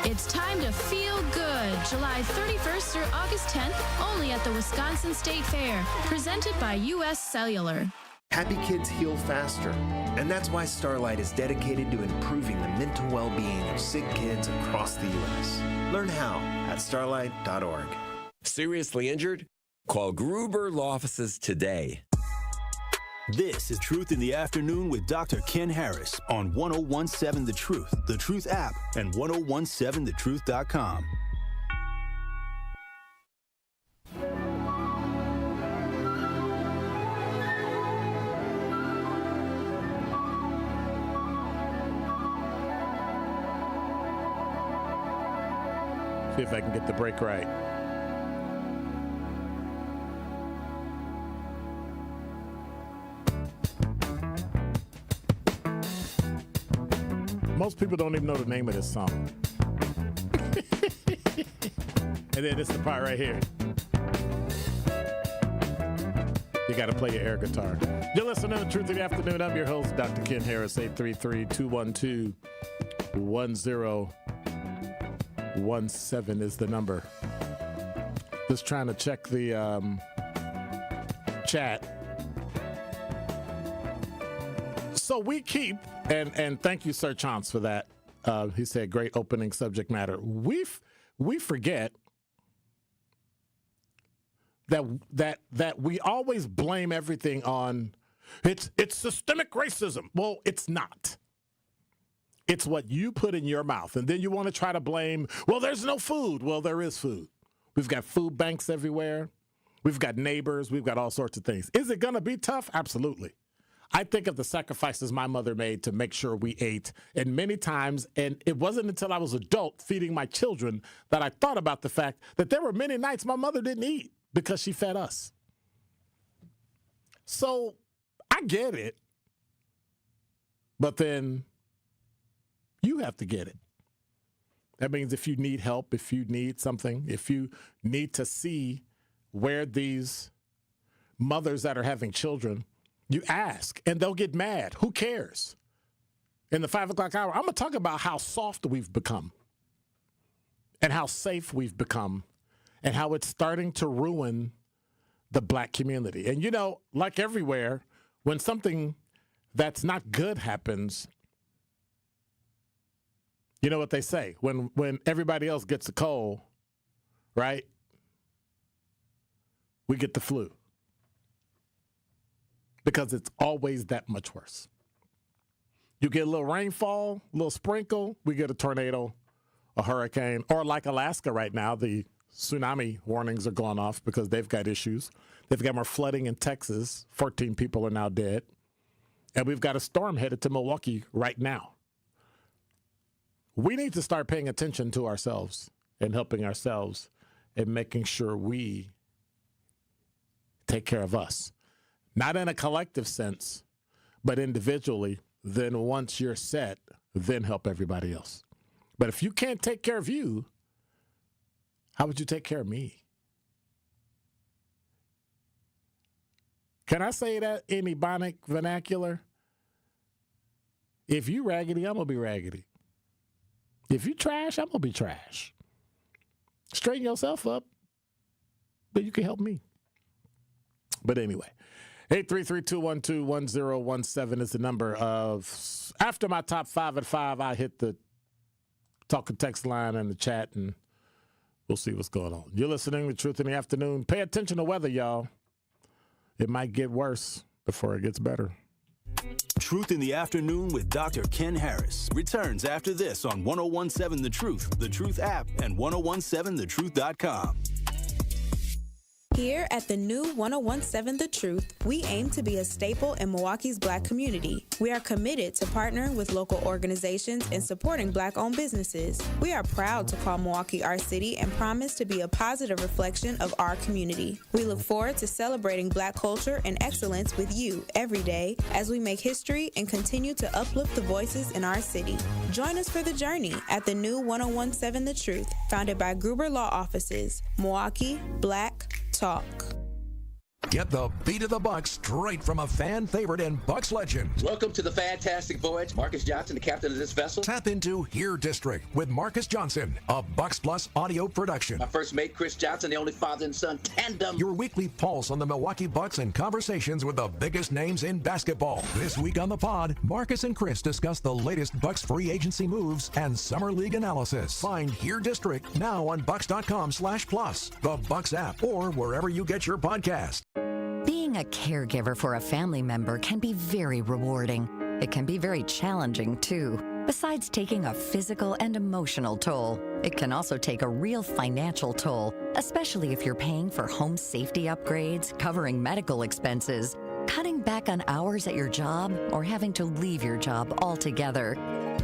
It's time to feel good. July 31st through August 10th, only at the Wisconsin State Fair. Presented by U.S. Cellular. Happy kids heal faster, and that's why Starlight is dedicated to improving the mental well-being of sick kids across the U.S. Learn how at starlight.org. Seriously injured? Call Gruber Law Offices today. This is Truth in the Afternoon with Dr. Ken Harris on 1017 The Truth app, and 1017thetruth.com. See if I can get the break right. Most people don't even know the name of this song. And then it's the part right here. You got to play your air guitar. You're listening to Truth in the Afternoon. I'm your host, Dr. Ken Harris, 833-212-1017 is the number. Just trying to check the chat. So we keep, and thank you, Sir Chance, for that. He said, great opening subject matter. We forget that we always blame everything on it's systemic racism. Well, it's not. It's what you put in your mouth. And then you want to try to blame, well, there's no food. Well, there is food. We've got food banks everywhere. We've got neighbors. We've got all sorts of things. Is it going to be tough? Absolutely. I think of the sacrifices my mother made to make sure we ate, and many times, and it wasn't until I was adult feeding my children that I thought about the fact that there were many nights my mother didn't eat because she fed us. So I get it, but then you have to get it. That means if you need help, if you need something, if you need to see where these mothers that are having children, you ask, and they'll get mad. Who cares? In the 5 o'clock hour, I'm going to talk about how soft we've become and how safe we've become and how it's starting to ruin the black community. And, you know, like everywhere, when something that's not good happens, you know what they say? When everybody else gets a cold, right? We get the flu. Because it's always that much worse. You get a little rainfall, a little sprinkle, we get a tornado, a hurricane, or like Alaska right now, the tsunami warnings are going off because they've got issues. They've got more flooding in Texas. 14 people are now dead. And we've got a storm headed to Milwaukee right now. We need to start paying attention to ourselves and helping ourselves and making sure we take care of us. Not in a collective sense, but individually. Then once you're set, then help everybody else. But if you can't take care of you, how would you take care of me? Can I say that in Ebonic vernacular? If you raggedy, I'm going to be raggedy. If you trash, I'm going to be trash. Straighten yourself up, but you can help me. But anyway. 833-212-1017 is the number of, after my top 5 at 5, I hit the talk and text line and the chat, and we'll see what's going on. You're listening to Truth in the Afternoon. Pay attention to weather, y'all. It might get worse before it gets better. Truth in the Afternoon with Dr. Ken Harris returns after this on 1017 The Truth app, and 1017thetruth.com. Here at the new 1017 The Truth, we aim to be a staple in Milwaukee's Black community. We are committed to partnering with local organizations and supporting Black-owned businesses. We are proud to call Milwaukee our city and promise to be a positive reflection of our community. We look forward to celebrating Black culture and excellence with you every day as we make history and continue to uplift the voices in our city. Join us for the journey at the new 1017 The Truth, founded by Gruber Law Offices, Milwaukee Black Talk. Get the beat of the Bucks straight from a fan favorite and Bucks legend. Welcome to the fantastic voyage. Marcus Johnson, the captain of this vessel. Tap into Here District with Marcus Johnson, a Bucks Plus audio production. My first mate, Chris Johnson, the only father and son tandem. Your weekly pulse on the Milwaukee Bucks and conversations with the biggest names in basketball. This week on the pod, Marcus and Chris discuss the latest Bucks free agency moves and summer league analysis. Find Here District now on bucks.com/plus, the Bucks app, or wherever you get your podcast. Being a caregiver for a family member can be very rewarding. It can be very challenging, too. Besides taking a physical and emotional toll, it can also take a real financial toll, especially if you're paying for home safety upgrades, covering medical expenses, cutting back on hours at your job, or having to leave your job altogether.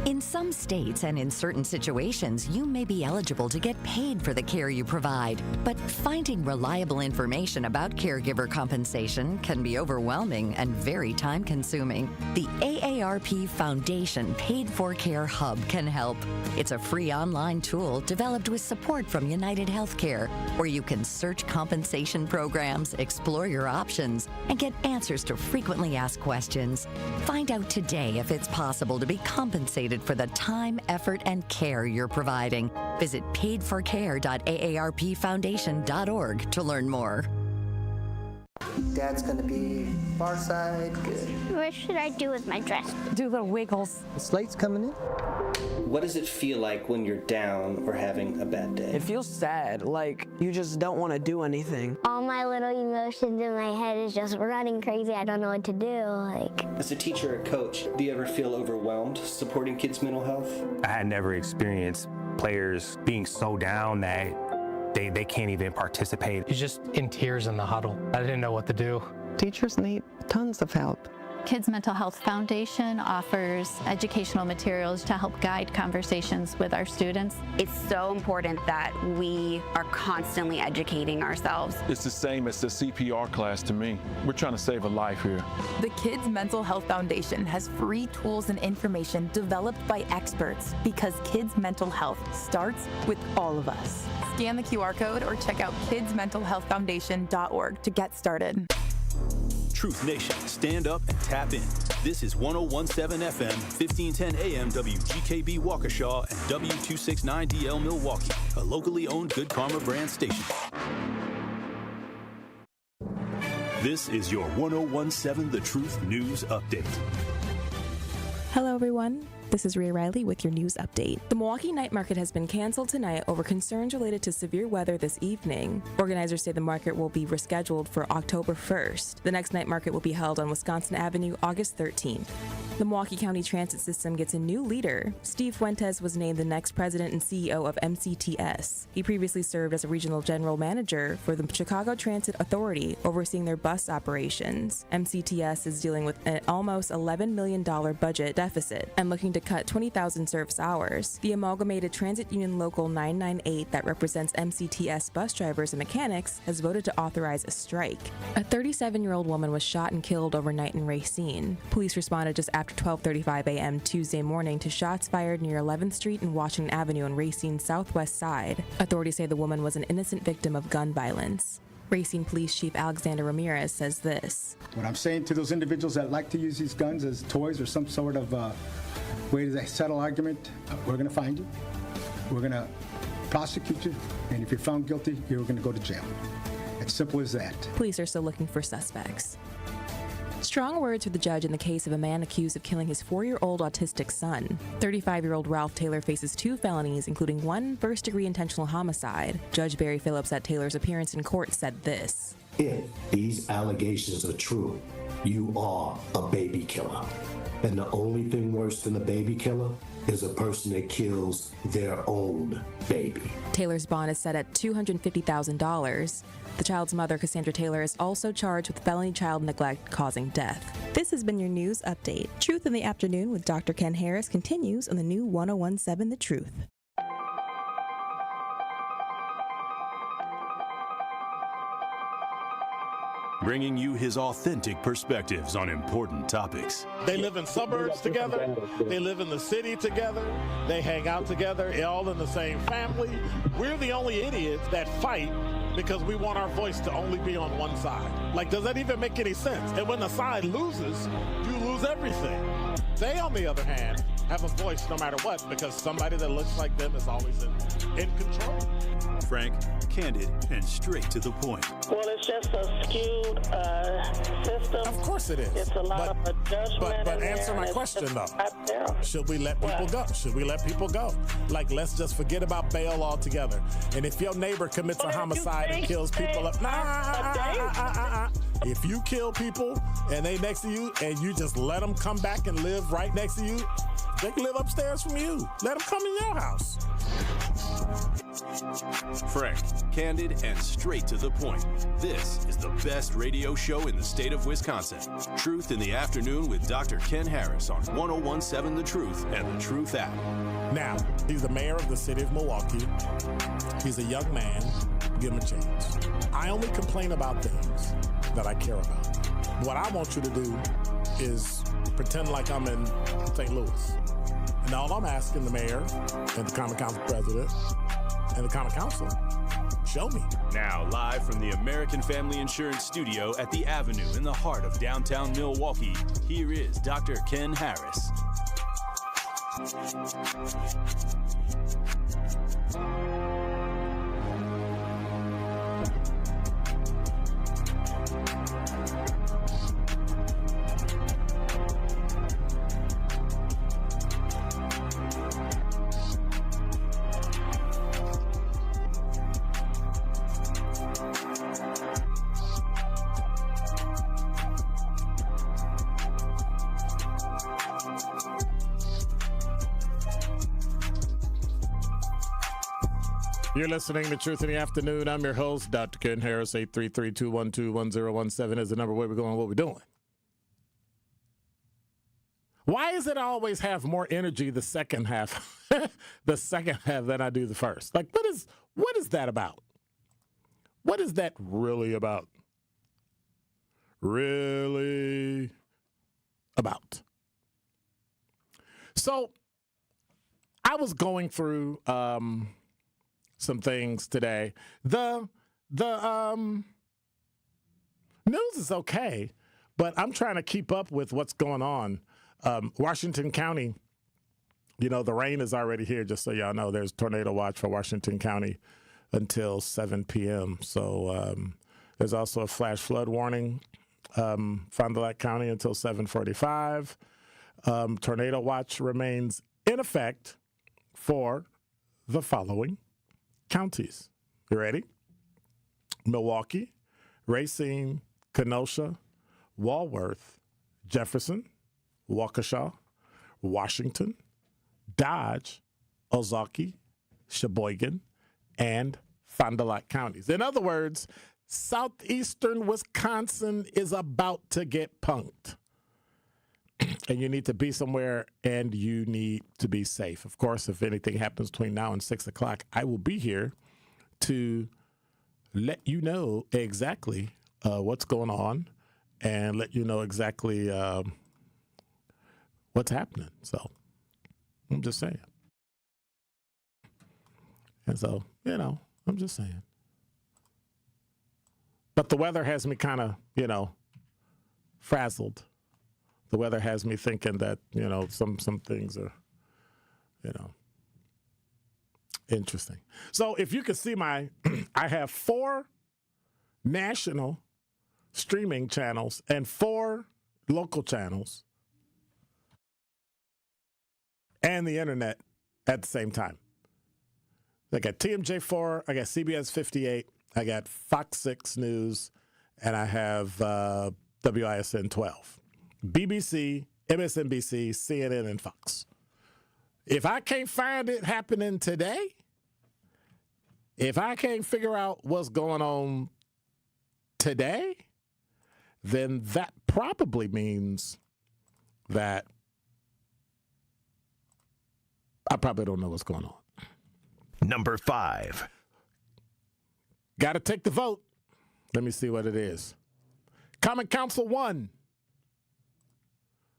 In some states and in certain situations, you may be eligible to get paid for the care you provide, but finding reliable information about caregiver compensation can be overwhelming and very time-consuming. The AARP Foundation Paid for Care Hub can help. It's a free online tool developed with support from United Healthcare, where you can search compensation programs, explore your options, and get answers to frequently asked questions. Find out today if it's possible to be compensated for the time, effort, and care you're providing. Visit paidforcare.aarpfoundation.org to learn more. Dad's gonna be far side, good. What should I do with my dress? Do little wiggles. The slate's coming in. What does it feel like when you're down or having a bad day? It feels sad, like you just don't want to do anything. All my little emotions in my head is just running crazy. I don't know what to do. As a teacher or coach, do you ever feel overwhelmed supporting kids' mental health? I had never experienced players being so down that they can't even participate. He's just in tears in the huddle. I didn't know what to do. Teachers need tons of help. Kids Mental Health Foundation offers educational materials to help guide conversations with our students. It's so important that we are constantly educating ourselves. It's the same as the CPR class to me. We're trying to save a life here. The Kids Mental Health Foundation has free tools and information developed by experts because kids' mental health starts with all of us. Scan the QR code or check out kidsmentalhealthfoundation.org to get started. Truth Nation, stand up and tap in. This is 1017 FM, 1510 AM WGKB Waukesha and W269DL Milwaukee, a locally owned Good Karma brand station. This is your 1017 The Truth News Update. Hello, everyone. This is Rhea Riley with your news update. The Milwaukee Night Market has been canceled tonight over concerns related to severe weather this evening. Organizers say the market will be rescheduled for October 1st. The next night market will be held on Wisconsin Avenue August 13th. The Milwaukee County Transit System gets a new leader. Steve Fuentes was named the next president and CEO of MCTS. He previously served as a regional general manager for the Chicago Transit Authority, overseeing their bus operations. MCTS is dealing with an almost $11 million budget deficit and looking to cut 20,000 service hours. The Amalgamated Transit Union Local 998 that represents MCTS bus drivers and mechanics has voted to authorize a strike. A 37-year-old woman was shot and killed overnight in Racine. Police responded just after 12:35 a.m. Tuesday morning to shots fired near 11th Street and Washington Avenue on Racine's southwest side. Authorities say the woman was an innocent victim of gun violence. Racine Police Chief Alexander Ramirez says this. What I'm saying to those individuals that like to use these guns as toys or some sort of way to settle argument, we're going to find you. We're going to prosecute you. And if you're found guilty, you're going to go to jail. It's simple as that. Police are still looking for suspects. Strong words for the judge in the case of a man accused of killing his 4-year-old autistic son. 35-year-old Ralph Taylor faces 2 felonies, including 1 first-degree intentional homicide. Judge Barry Phillips at Taylor's appearance in court said this. If these allegations are true, you are a baby killer. And the only thing worse than a baby killer is a person that kills their own baby. Taylor's bond is set at $250,000. The child's mother, Cassandra Taylor, is also charged with felony child neglect causing death. This has been your news update. Truth in the Afternoon with Dr. Ken Harris continues on the new 1017 The Truth. Bringing you his authentic perspectives on important topics. They live in suburbs together. They live in the city together. They hang out together, all in the same family. We're the only idiots that fight because we want our voice to only be on one side. Like, does that even make any sense? And when the side loses, you lose everything. They, on the other hand, have a voice no matter what because somebody that looks like them is always in control. Frank, candid, and straight to the point. Well, it's just a skewed system. Of course it is. It's a lot of judgment. But answer my question, though. Should we let people go? Should we let people go? Like, let's just forget about bail altogether. And if your neighbor commits a homicide and kills people up, if you kill people and they next to you and you just let them come back and live right next to you, they can live upstairs from you. Let them come in your house. Frank, candid, and straight to the point. This is the best radio show in the state of Wisconsin. Truth in the Afternoon with Dr. Ken Harris on 1017 The Truth and The Truth app. Now, he's the mayor of the city of Milwaukee. He's a young man. Give him a chance. I only complain about things that I care about. What I want you to do is pretend like I'm in St. Louis. And all I'm asking the mayor and the Common Council president and the Common Council, show me. Now, live from the American Family Insurance Studio at the Avenue in the heart of downtown Milwaukee, here is Dr. Ken Harris. You're listening to Truth in the Afternoon. I'm your host, Dr. Ken Harris. 833-212-1017 is the number where we're going, what we're doing. Why is it I always have more energy the second half, than I do the first? Like, what is that about? What is that really about? Really about? So, I was going through some things today. The news is okay, but I'm trying to keep up with what's going on. Washington County, the rain is already here, just so y'all know. There's tornado watch for Washington County until 7 p.m. So there's also a flash flood warning, Fond du Lac County until 7:45. Tornado watch remains in effect for the following counties. You ready? Milwaukee, Racine, Kenosha, Walworth, Jefferson, Waukesha, Washington, Dodge, Ozaukee, Sheboygan, and Fond du Lac counties. In other words, southeastern Wisconsin is about to get punked. And you need to be somewhere, and you need to be safe. Of course, if anything happens between now and 6 o'clock, I will be here to let you know exactly what's going on and let you know exactly what's happening. So I'm just saying. And so, I'm just saying. But the weather has me kind of, frazzled. The weather has me thinking that, some things are, interesting. So if you can see I have 4 national streaming channels and 4 local channels and the internet at the same time. I got TMJ4, I got CBS 58, I got Fox 6 News, and I have WISN 12. BBC, MSNBC, CNN, and Fox. If I can't find it happening today, if I can't figure out what's going on today, then that probably means that I probably don't know what's going on. Number 5. Got to take the vote. Let me see what it is. Common Council 1.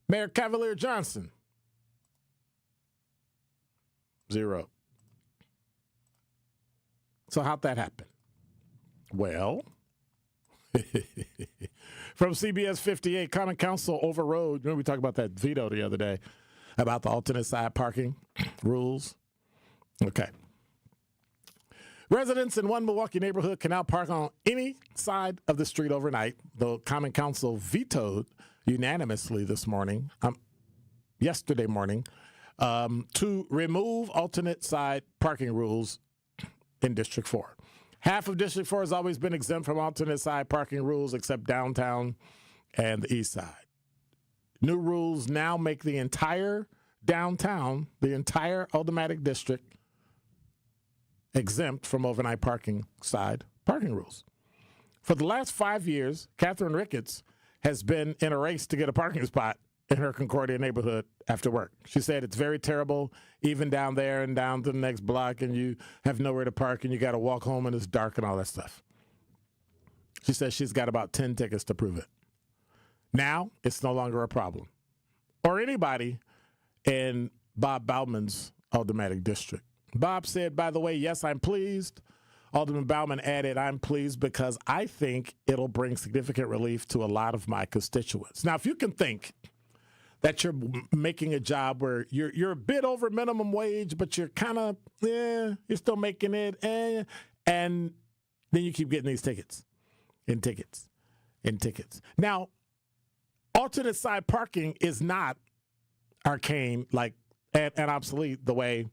Mayor Cavalier Johnson, 0. So how'd that happen? Well, from CBS 58, Common Council overrode, remember we talked about that veto the other day, about the alternate side parking rules? Okay. Residents in one Milwaukee neighborhood can now park on any side of the street overnight. The Common Council vetoed unanimously yesterday morning, to remove alternate side parking rules in District 4. Half of District 4 has always been exempt from alternate side parking rules except downtown and the east side. New rules now make the entire downtown, the entire Aldermatic District, exempt from overnight parking rules. For the last 5 years, Catherine Ricketts has been in a race to get a parking spot in her Concordia neighborhood after work. She said it's very terrible, even down there and down to the next block, and you have nowhere to park, and you got to walk home, and it's dark and all that stuff. She says she's got about 10 tickets to prove it. Now, it's no longer a problem. Or anybody in Bob Bauman's Aldermanic District. Bob said, by the way, yes, I'm pleased. Alderman Bauman added, I'm pleased because I think it'll bring significant relief to a lot of my constituents. Now, if you can think that you're making a job where you're a bit over minimum wage, but you're kind of, you're still making it, and then you keep getting these tickets. Now, alternate side parking is not arcane and obsolete the way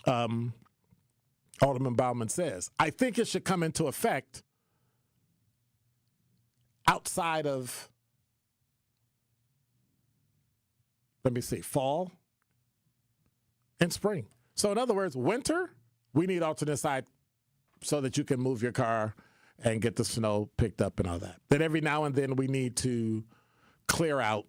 Alderman Bauman says. I think it should come into effect outside of, fall and spring. So in other words, winter, we need alternate side so that you can move your car and get the snow picked up and all that. Then every now and then we need to clear out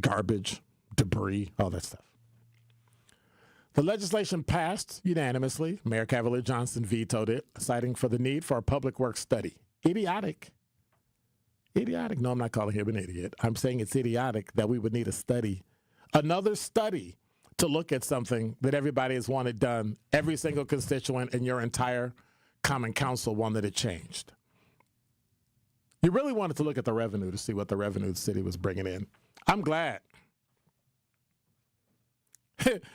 garbage, debris, all that stuff. The legislation passed unanimously. Mayor Cavalier Johnson vetoed it, citing for the need for a public works study. Idiotic. No, I'm not calling him an idiot. I'm saying it's idiotic that we would need a study, another study, to look at something that everybody has wanted done. Every single constituent in your entire common council wanted it changed. You really wanted to look at the revenue to see what the revenue the city was bringing in. I'm glad.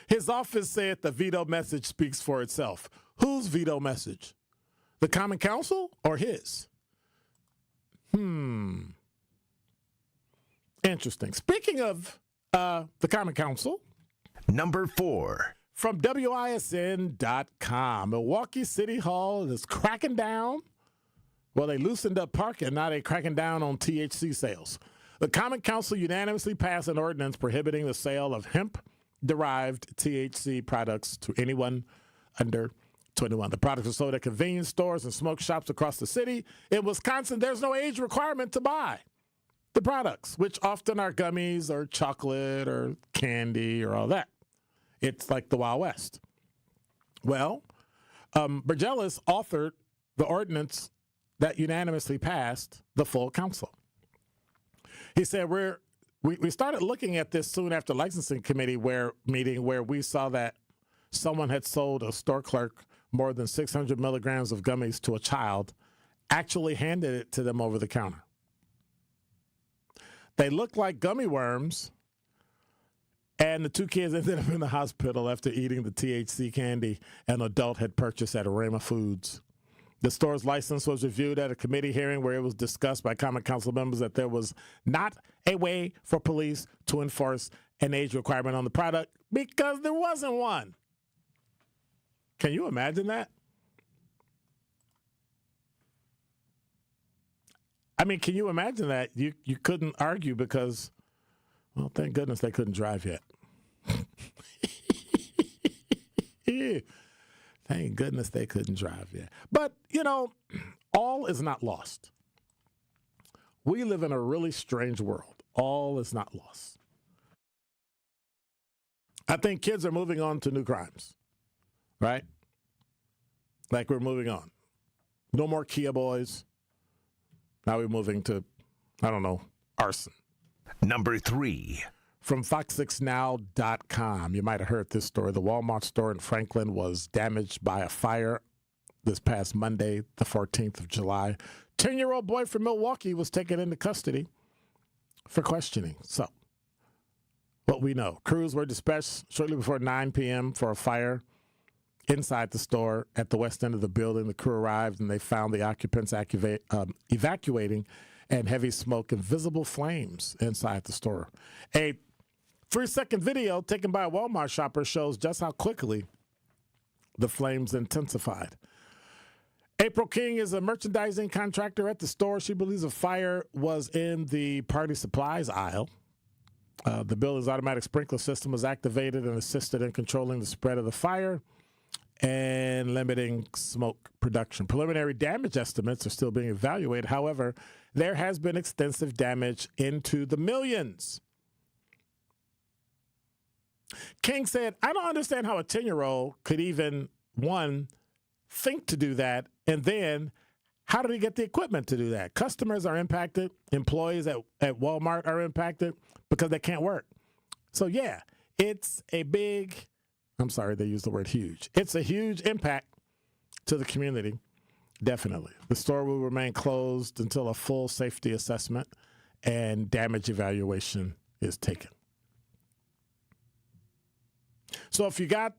His office said the veto message speaks for itself. Whose veto message? The common council or his? Interesting. Speaking of the common council. Number 4. From WISN.com, Milwaukee City Hall is cracking down. Well, they loosened up parking. Now they're cracking down on THC sales. The Common Council unanimously passed an ordinance prohibiting the sale of hemp-derived THC products to anyone under 21. The products are sold at convenience stores and smoke shops across the city. In Wisconsin, there's no age requirement to buy the products, which often are gummies or chocolate or candy or all that. It's like the Wild West. Well, Burgelis authored the ordinance that unanimously passed the full council. He said, we started looking at this soon after licensing committee meeting where we saw that someone had sold a store clerk more than 600 milligrams of gummies to a child, actually handed it to them over the counter. They looked like gummy worms, and the two kids ended up in the hospital after eating the THC candy an adult had purchased at Arema Foods. The store's license was reviewed at a committee hearing where it was discussed by common council members that there was not a way for police to enforce an age requirement on the product because there wasn't one. Can you imagine that? I mean, can you imagine that? You couldn't argue because, well, thank goodness they couldn't drive yet. Thank goodness they couldn't drive yet. But, all is not lost. We live in a really strange world. All is not lost. I think kids are moving on to new crimes, right? Like we're moving on. No more Kia boys. Now we're moving to, arson. Number 3. From Fox6Now.com, you might have heard this story. The Walmart store in Franklin was damaged by a fire this past Monday, the 14th of July. 10-year-old boy from Milwaukee was taken into custody for questioning. So, what we know, crews were dispatched shortly before 9 p.m. for a fire inside the store at the west end of the building. The crew arrived and they found the occupants evacuating and heavy smoke and visible flames inside the store. A 3-second video taken by a Walmart shopper shows just how quickly the flames intensified. April King is a merchandising contractor at the store. She believes a fire was in the party supplies aisle. The building's automatic sprinkler system was activated and assisted in controlling the spread of the fire and limiting smoke production. Preliminary damage estimates are still being evaluated. However, there has been extensive damage into the millions. King said, I don't understand how a 10-year-old could even, one, think to do that, and then how do they get the equipment to do that? Customers are impacted. Employees at Walmart are impacted because they can't work. So, yeah, it's a big, I'm sorry, they used the word huge. It's a huge impact to the community, definitely. The store will remain closed until a full safety assessment and damage evaluation is taken. So if you got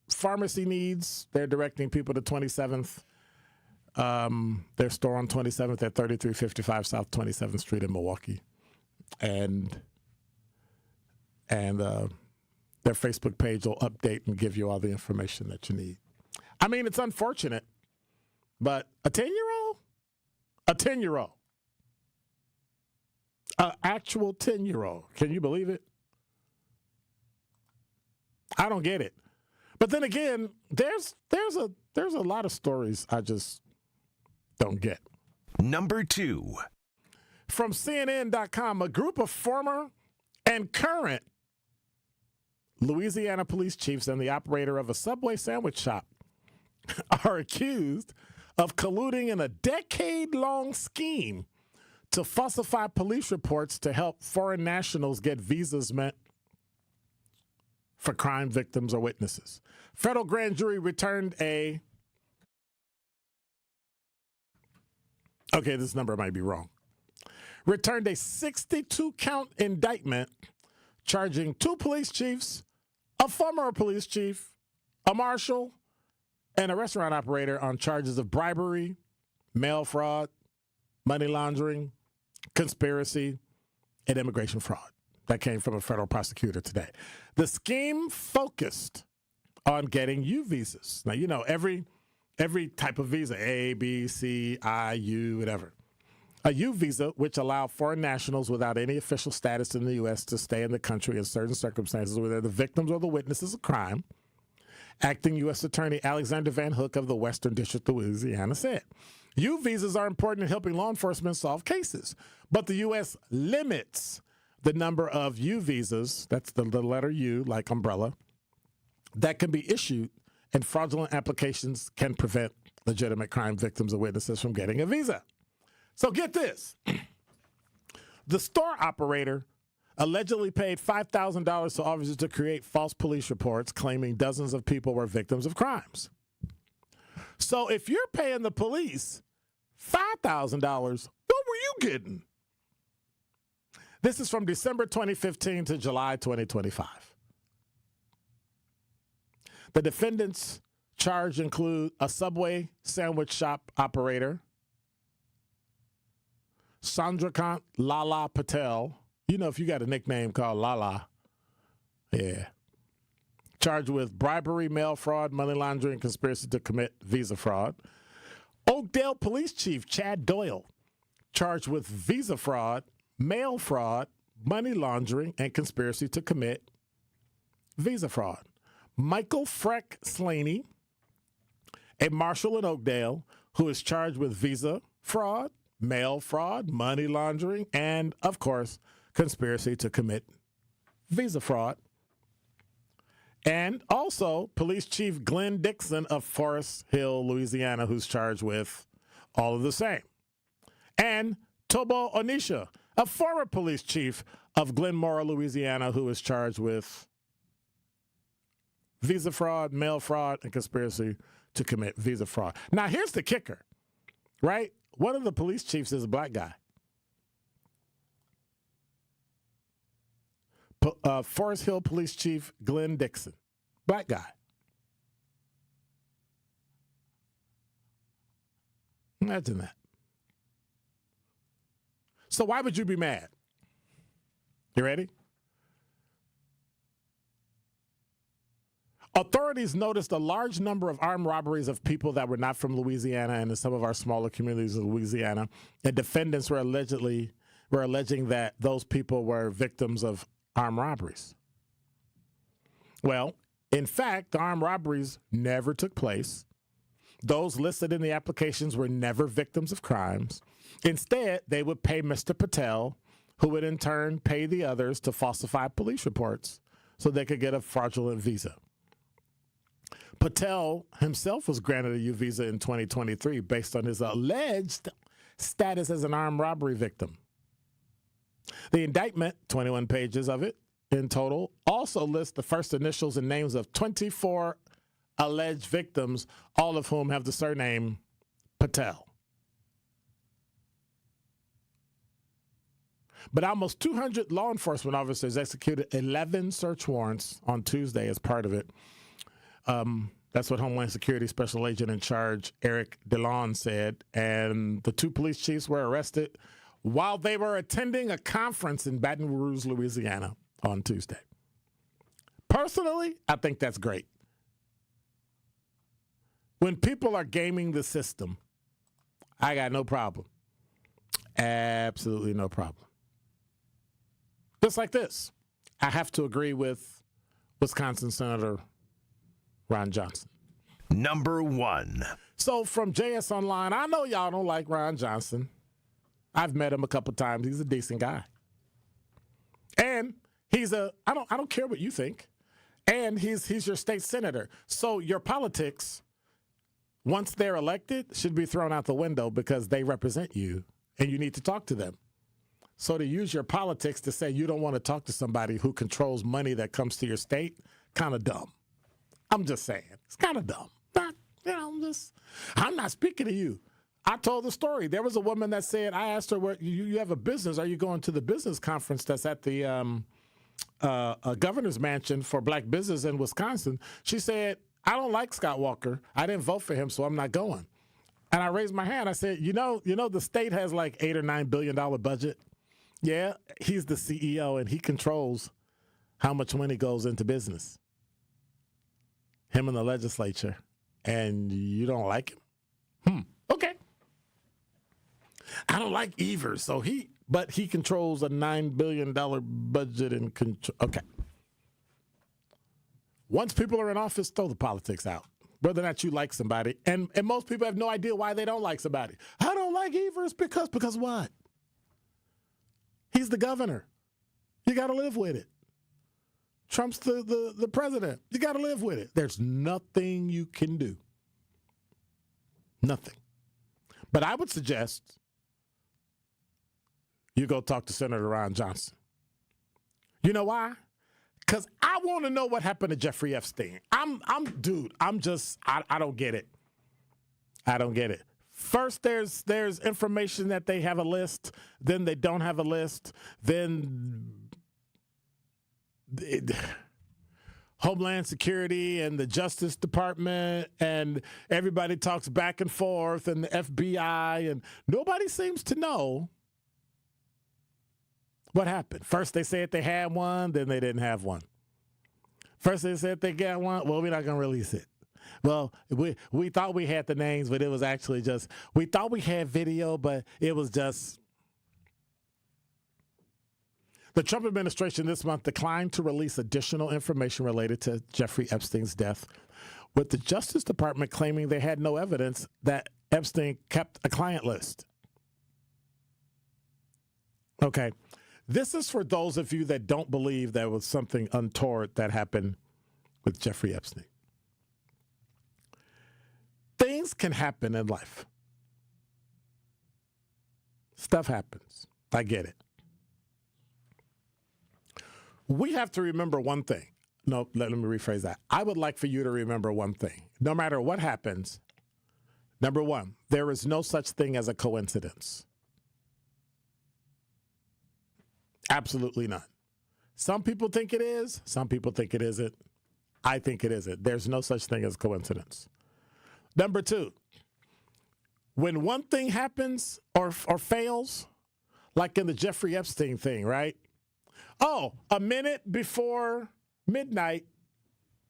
pharmacy needs, they're directing people to 27th. Their store on 27th at 3355 South 27th Street in Milwaukee. And their Facebook page will update and give you all the information that you need. I mean, it's unfortunate, but a 10-year-old? A 10-year-old. An actual 10-year-old. Can you believe it? I don't get it. But then again, there's a lot of stories I just don't get. Number 2. From CNN.com, a group of former and current Louisiana police chiefs and the operator of a Subway sandwich shop are accused of colluding in a decade-long scheme to falsify police reports to help foreign nationals get visas meant for crime victims or witnesses. Federal grand jury returned this number might be wrong. Returned a 62-count indictment charging 2 police chiefs, a former police chief, a marshal, and a restaurant operator on charges of bribery, mail fraud, money laundering, conspiracy, and immigration fraud. That came from a federal prosecutor today. The scheme focused on getting U visas. Now, you know, every type of visa, A, B, C, I, U, whatever. A U visa, which allowed foreign nationals without any official status in the U.S. to stay in the country in certain circumstances where they're the victims or the witnesses of crime. Acting U.S. Attorney Alexander Van Hook of the Western District of Louisiana said, U visas are important in helping law enforcement solve cases, but the U.S. limits the number of U visas, that's the letter U, like umbrella, that can be issued, and fraudulent applications can prevent legitimate crime victims or witnesses from getting a visa. So get this. The store operator allegedly paid $5,000 to officers to create false police reports claiming dozens of people were victims of crimes. So if you're paying the police $5,000, what were you getting? This is from December 2015 to July 2025. The defendants charged include a Subway sandwich shop operator, Chandrakant Lala Patel. You know, if you got a nickname called Lala, yeah. Charged with bribery, mail fraud, money laundering, conspiracy to commit visa fraud. Oakdale Police Chief Chad Doyle, charged with visa fraud, mail fraud, money laundering, and conspiracy to commit visa fraud. Michael Freck Slaney, a marshal in Oakdale, who is charged with visa fraud, mail fraud, money laundering, and, of course, conspiracy to commit visa fraud. And also, Police Chief Glenn Dixon of Forest Hill, Louisiana, who's charged with all of the same. And Tobo Onisha, a former police chief of Glenmora, Louisiana, who is charged with visa fraud, mail fraud, and conspiracy to commit visa fraud. Now, here's the kicker, right? One of the police chiefs is a black guy. Forest Hill Police Chief Glenn Dixon, black guy. Imagine that. So why would you be mad? You ready? Authorities noticed a large number of armed robberies of people that were not from Louisiana and in some of our smaller communities of Louisiana, and defendants were allegedly were alleging that those people were victims of armed robberies. Well, in fact, the armed robberies never took place. Those listed in the applications were never victims of crimes. Instead, they would pay Mr. Patel, who would in turn pay the others to falsify police reports so they could get a fraudulent visa. Patel himself was granted a U visa in 2023 based on his alleged status as an armed robbery victim. The indictment, 21 pages of it in total, also lists the first initials and names of 24 alleged victims, all of whom have the surname Patel. But almost 200 law enforcement officers executed 11 search warrants on Tuesday as part of it. That's what Homeland Security Special Agent in Charge Eric DeLon said. And the 2 police chiefs were arrested while they were attending a conference in Baton Rouge, Louisiana on Tuesday. Personally, I think that's great. When people are gaming the system, I got no problem. Absolutely no problem. Just like this, I have to agree with Wisconsin Senator Ron Johnson. Number 1. So from JS Online, I know y'all don't like Ron Johnson. I've met him a couple times. He's a decent guy. And I don't care what you think. And he's your state senator. So your politics, once they're elected, should be thrown out the window because they represent you and you need to talk to them. So to use your politics to say you don't want to talk to somebody who controls money that comes to your state, kind of dumb. I'm just saying. It's kind of dumb. I'm not speaking to you. I told the story. There was a woman that said, I asked her, you have a business. Are you going to the business conference that's at the governor's mansion for black business in Wisconsin? She said, I don't like Scott Walker. I didn't vote for him, so I'm not going. And I raised my hand. I said, you know, the state has like $8 or $9 billion budget. Yeah, he's the CEO and he controls how much money goes into business. Him in the legislature. And you don't like him? Okay. I don't like Evers, but he controls a $9 billion budget and control. Okay. Once people are in office, throw the politics out. Whether or not you like somebody. And most people have no idea why they don't like somebody. I don't like Evers because what? He's the governor. You got to live with it. Trump's the president. You got to live with it. There's nothing you can do. Nothing. But I would suggest you go talk to Senator Ron Johnson. You know why? Because I want to know what happened to Jeffrey Epstein. I don't get it. I don't get it. First, there's information that they have a list. Then they don't have a list. Then Homeland Security and the Justice Department and everybody talks back and forth and the FBI and nobody seems to know what happened. First, they said they had one. Then they didn't have one. First, they said they got one. Well, we're not going to release it. Well, we thought we had the names, but it was actually just, we thought we had video, but it was just. The Trump administration this month declined to release additional information related to Jeffrey Epstein's death, with the Justice Department claiming they had no evidence that Epstein kept a client list. Okay. This is for those of you that don't believe there was something untoward that happened with Jeffrey Epstein. Things can happen in life. Stuff happens. I get it. We have to remember one thing. No, let me rephrase that. I would like for you to remember one thing. No matter what happens, number one, there is no such thing as a coincidence. Absolutely none. Some people think it is. Some people think it isn't. I think it isn't. There's no such thing as coincidence. Number two, when one thing happens or fails, like in the Jeffrey Epstein thing, right? Oh, a minute before midnight,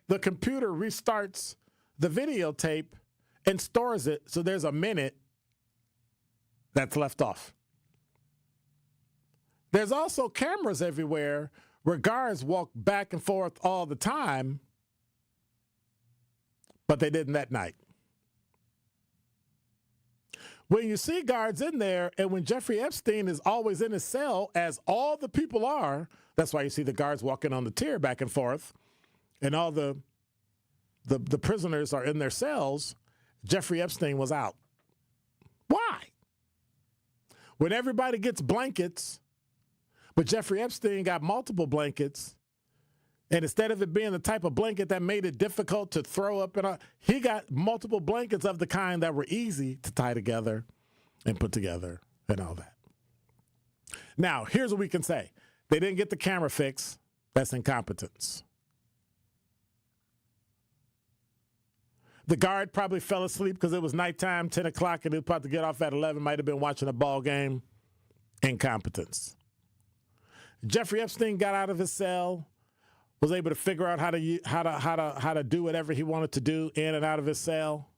the computer restarts the videotape and stores it, so there's a minute that's left off. There's also cameras everywhere where guards walk back and forth all the time, but they didn't that night. When you see guards in there, and when Jeffrey Epstein is always in his cell, as all the people are, that's why you see the guards walking on the tier back and forth, and all the prisoners are in their cells, Jeffrey Epstein was out. Why? When everybody gets blankets, but Jeffrey Epstein got multiple blankets, and instead of it being the type of blanket that made it difficult to throw up, he got multiple blankets of the kind that were easy to tie together and put together and all that. Now, here's what we can say. They didn't get the camera fixed. That's incompetence. The guard probably fell asleep because it was nighttime, 10 o'clock, and he was about to get off at 11, might have been watching a ball game. Incompetence. Jeffrey Epstein got out of his cell, was able to figure out how to do whatever he wanted to do in and out of his cell,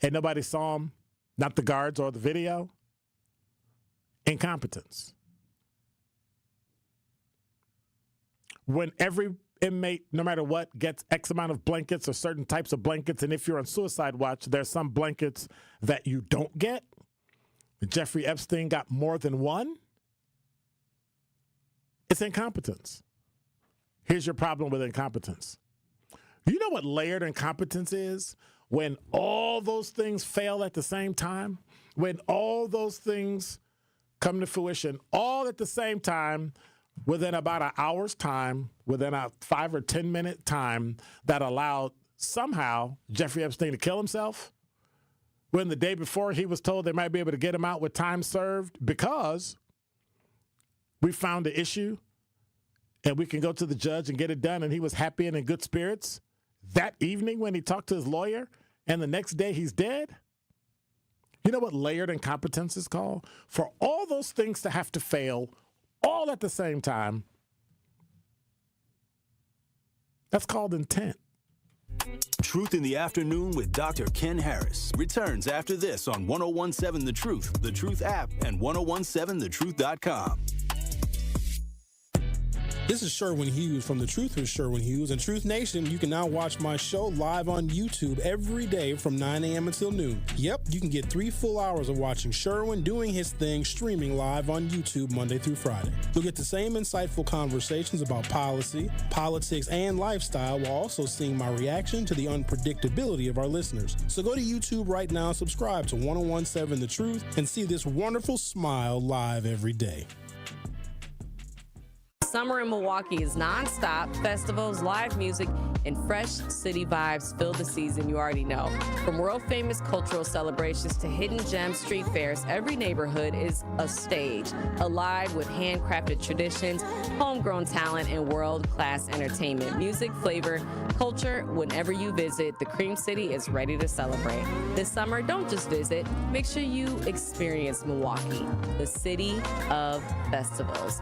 and nobody saw him, not the guards or the video. Incompetence. When every inmate, no matter what, gets X amount of blankets or certain types of blankets, and if you're on suicide watch, there's some blankets that you don't get. Jeffrey Epstein got more than one. It's incompetence. Here's your problem with incompetence. You know what layered incompetence is? When all those things fail at the same time, when all those things come to fruition all at the same time, within about an hour's time, within a 5 or 10 minute time, that allowed somehow Jeffrey Epstein to kill himself, when the day before he was told they might be able to get him out with time served because we found the issue and we can go to the judge and get it done, and he was happy and in good spirits that evening when he talked to his lawyer, and the next day he's dead? You know what layered incompetence is called? For all those things to have to fail all at the same time, that's called intent. Truth in the Afternoon with Dr. Ken Harris returns after this on 1017 The Truth app, and 1017thetruth.com. This is Sherwin Hughes from The Truth with Sherwin Hughes. And Truth Nation, you can now watch my show live on YouTube every day from 9 a.m. until noon. Yep, you can get 3 full hours of watching Sherwin doing his thing, streaming live on YouTube Monday through Friday. You'll get the same insightful conversations about policy, politics, and lifestyle, while also seeing my reaction to the unpredictability of our listeners. So go to YouTube right now and subscribe to 1017 The Truth and see this wonderful smile live every day. Summer in Milwaukee is nonstop. Festivals, live music, and fresh city vibes fill the season you already know. From world-famous cultural celebrations to hidden gem street fairs, every neighborhood is a stage, alive with handcrafted traditions, homegrown talent, and world-class entertainment. Music, flavor, culture, whenever you visit, the Cream City is ready to celebrate. This summer, don't just visit. Make sure you experience Milwaukee, the city of festivals.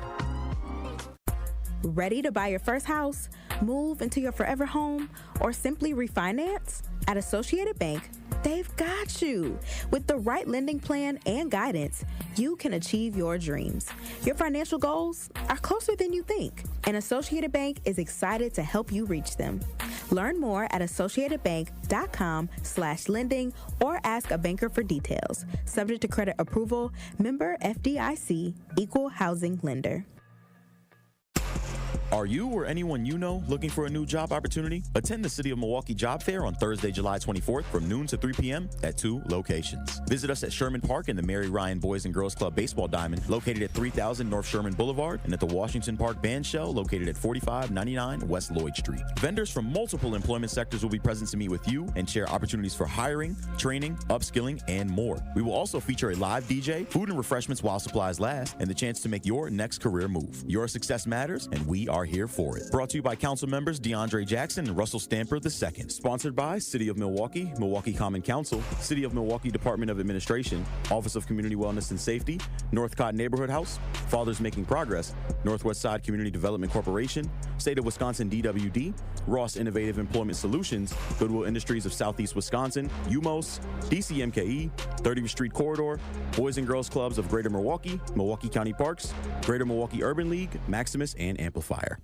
Ready to buy your first house, move into your forever home, or simply refinance? At Associated Bank, they've got you. With the right lending plan and guidance, you can achieve your dreams. Your financial goals are closer than you think, and Associated Bank is excited to help you reach them. Learn more at associatedbank.com/lending or ask a banker for details. Subject to credit approval, member FDIC, equal housing lender. Are you or anyone you know looking for a new job opportunity? Attend the City of Milwaukee Job Fair on Thursday, July 24th from noon to 3 p.m. at 2 locations. Visit us at Sherman Park in the Mary Ryan Boys and Girls Club Baseball Diamond, located at 3000 North Sherman Boulevard, and at the Washington Park Band Shell, located at 4599 West Lloyd Street. Vendors from multiple employment sectors will be present to meet with you and share opportunities for hiring, training, upskilling, and more. We will also feature a live DJ, food and refreshments while supplies last, and the chance to make your next career move. Your success matters, and we are are here for it. Brought to you by council members DeAndre Jackson and Russell Stamper II. Sponsored by City of Milwaukee, Milwaukee Common Council, City of Milwaukee Department of Administration, Office of Community Wellness and Safety, Northcott Neighborhood House, Fathers Making Progress, Northwest Side Community Development Corporation, State of Wisconsin DWD, Ross Innovative Employment Solutions, Goodwill Industries of Southeast Wisconsin, UMOS, DCMKE, 30th Street Corridor, Boys and Girls Clubs of Greater Milwaukee, Milwaukee County Parks, Greater Milwaukee Urban League, Maximus, and Amplifier.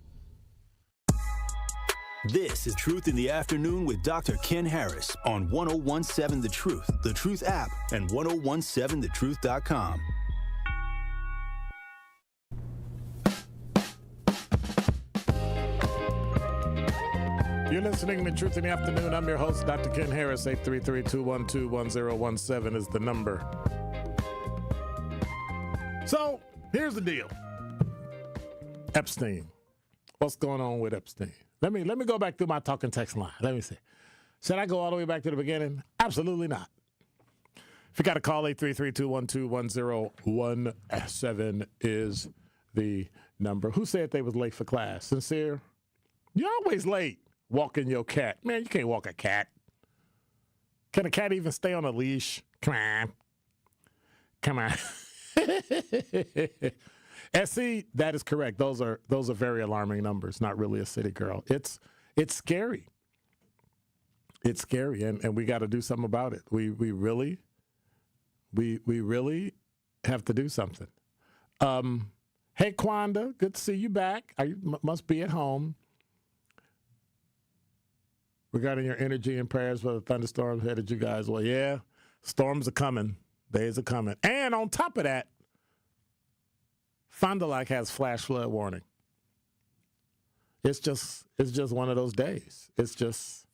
This is Truth in the Afternoon with Dr. Ken Harris on 1017 The Truth app, and 1017thetruth.com. You're listening to Truth in the Afternoon. I'm your host, Dr. Ken Harris. 833-212-1017 is the number. So, here's the deal. Epstein. What's going on with Epstein? Let me go back through my talking text line. Let me see. Should I go all the way back to the beginning? Absolutely not. If you got to call, 833-212-1017 is the number. Who said they was late for class? Sincere? You're always late. Walking your cat. Man, you can't walk a cat. Can a cat even stay on a leash? Come on. Come on. And see, that is correct. Those are very alarming numbers. Not really a city girl. It's scary. It's scary, and we got to do something about it. We really have to do something. Hey, Quanda, good to see you back. You must be at home. Regarding your energy and prayers for the thunderstorms headed you guys. Well, yeah, storms are coming. Days are coming. And on top of that, Fond du Lac has flash flood warning. It's just one of those days. It's just,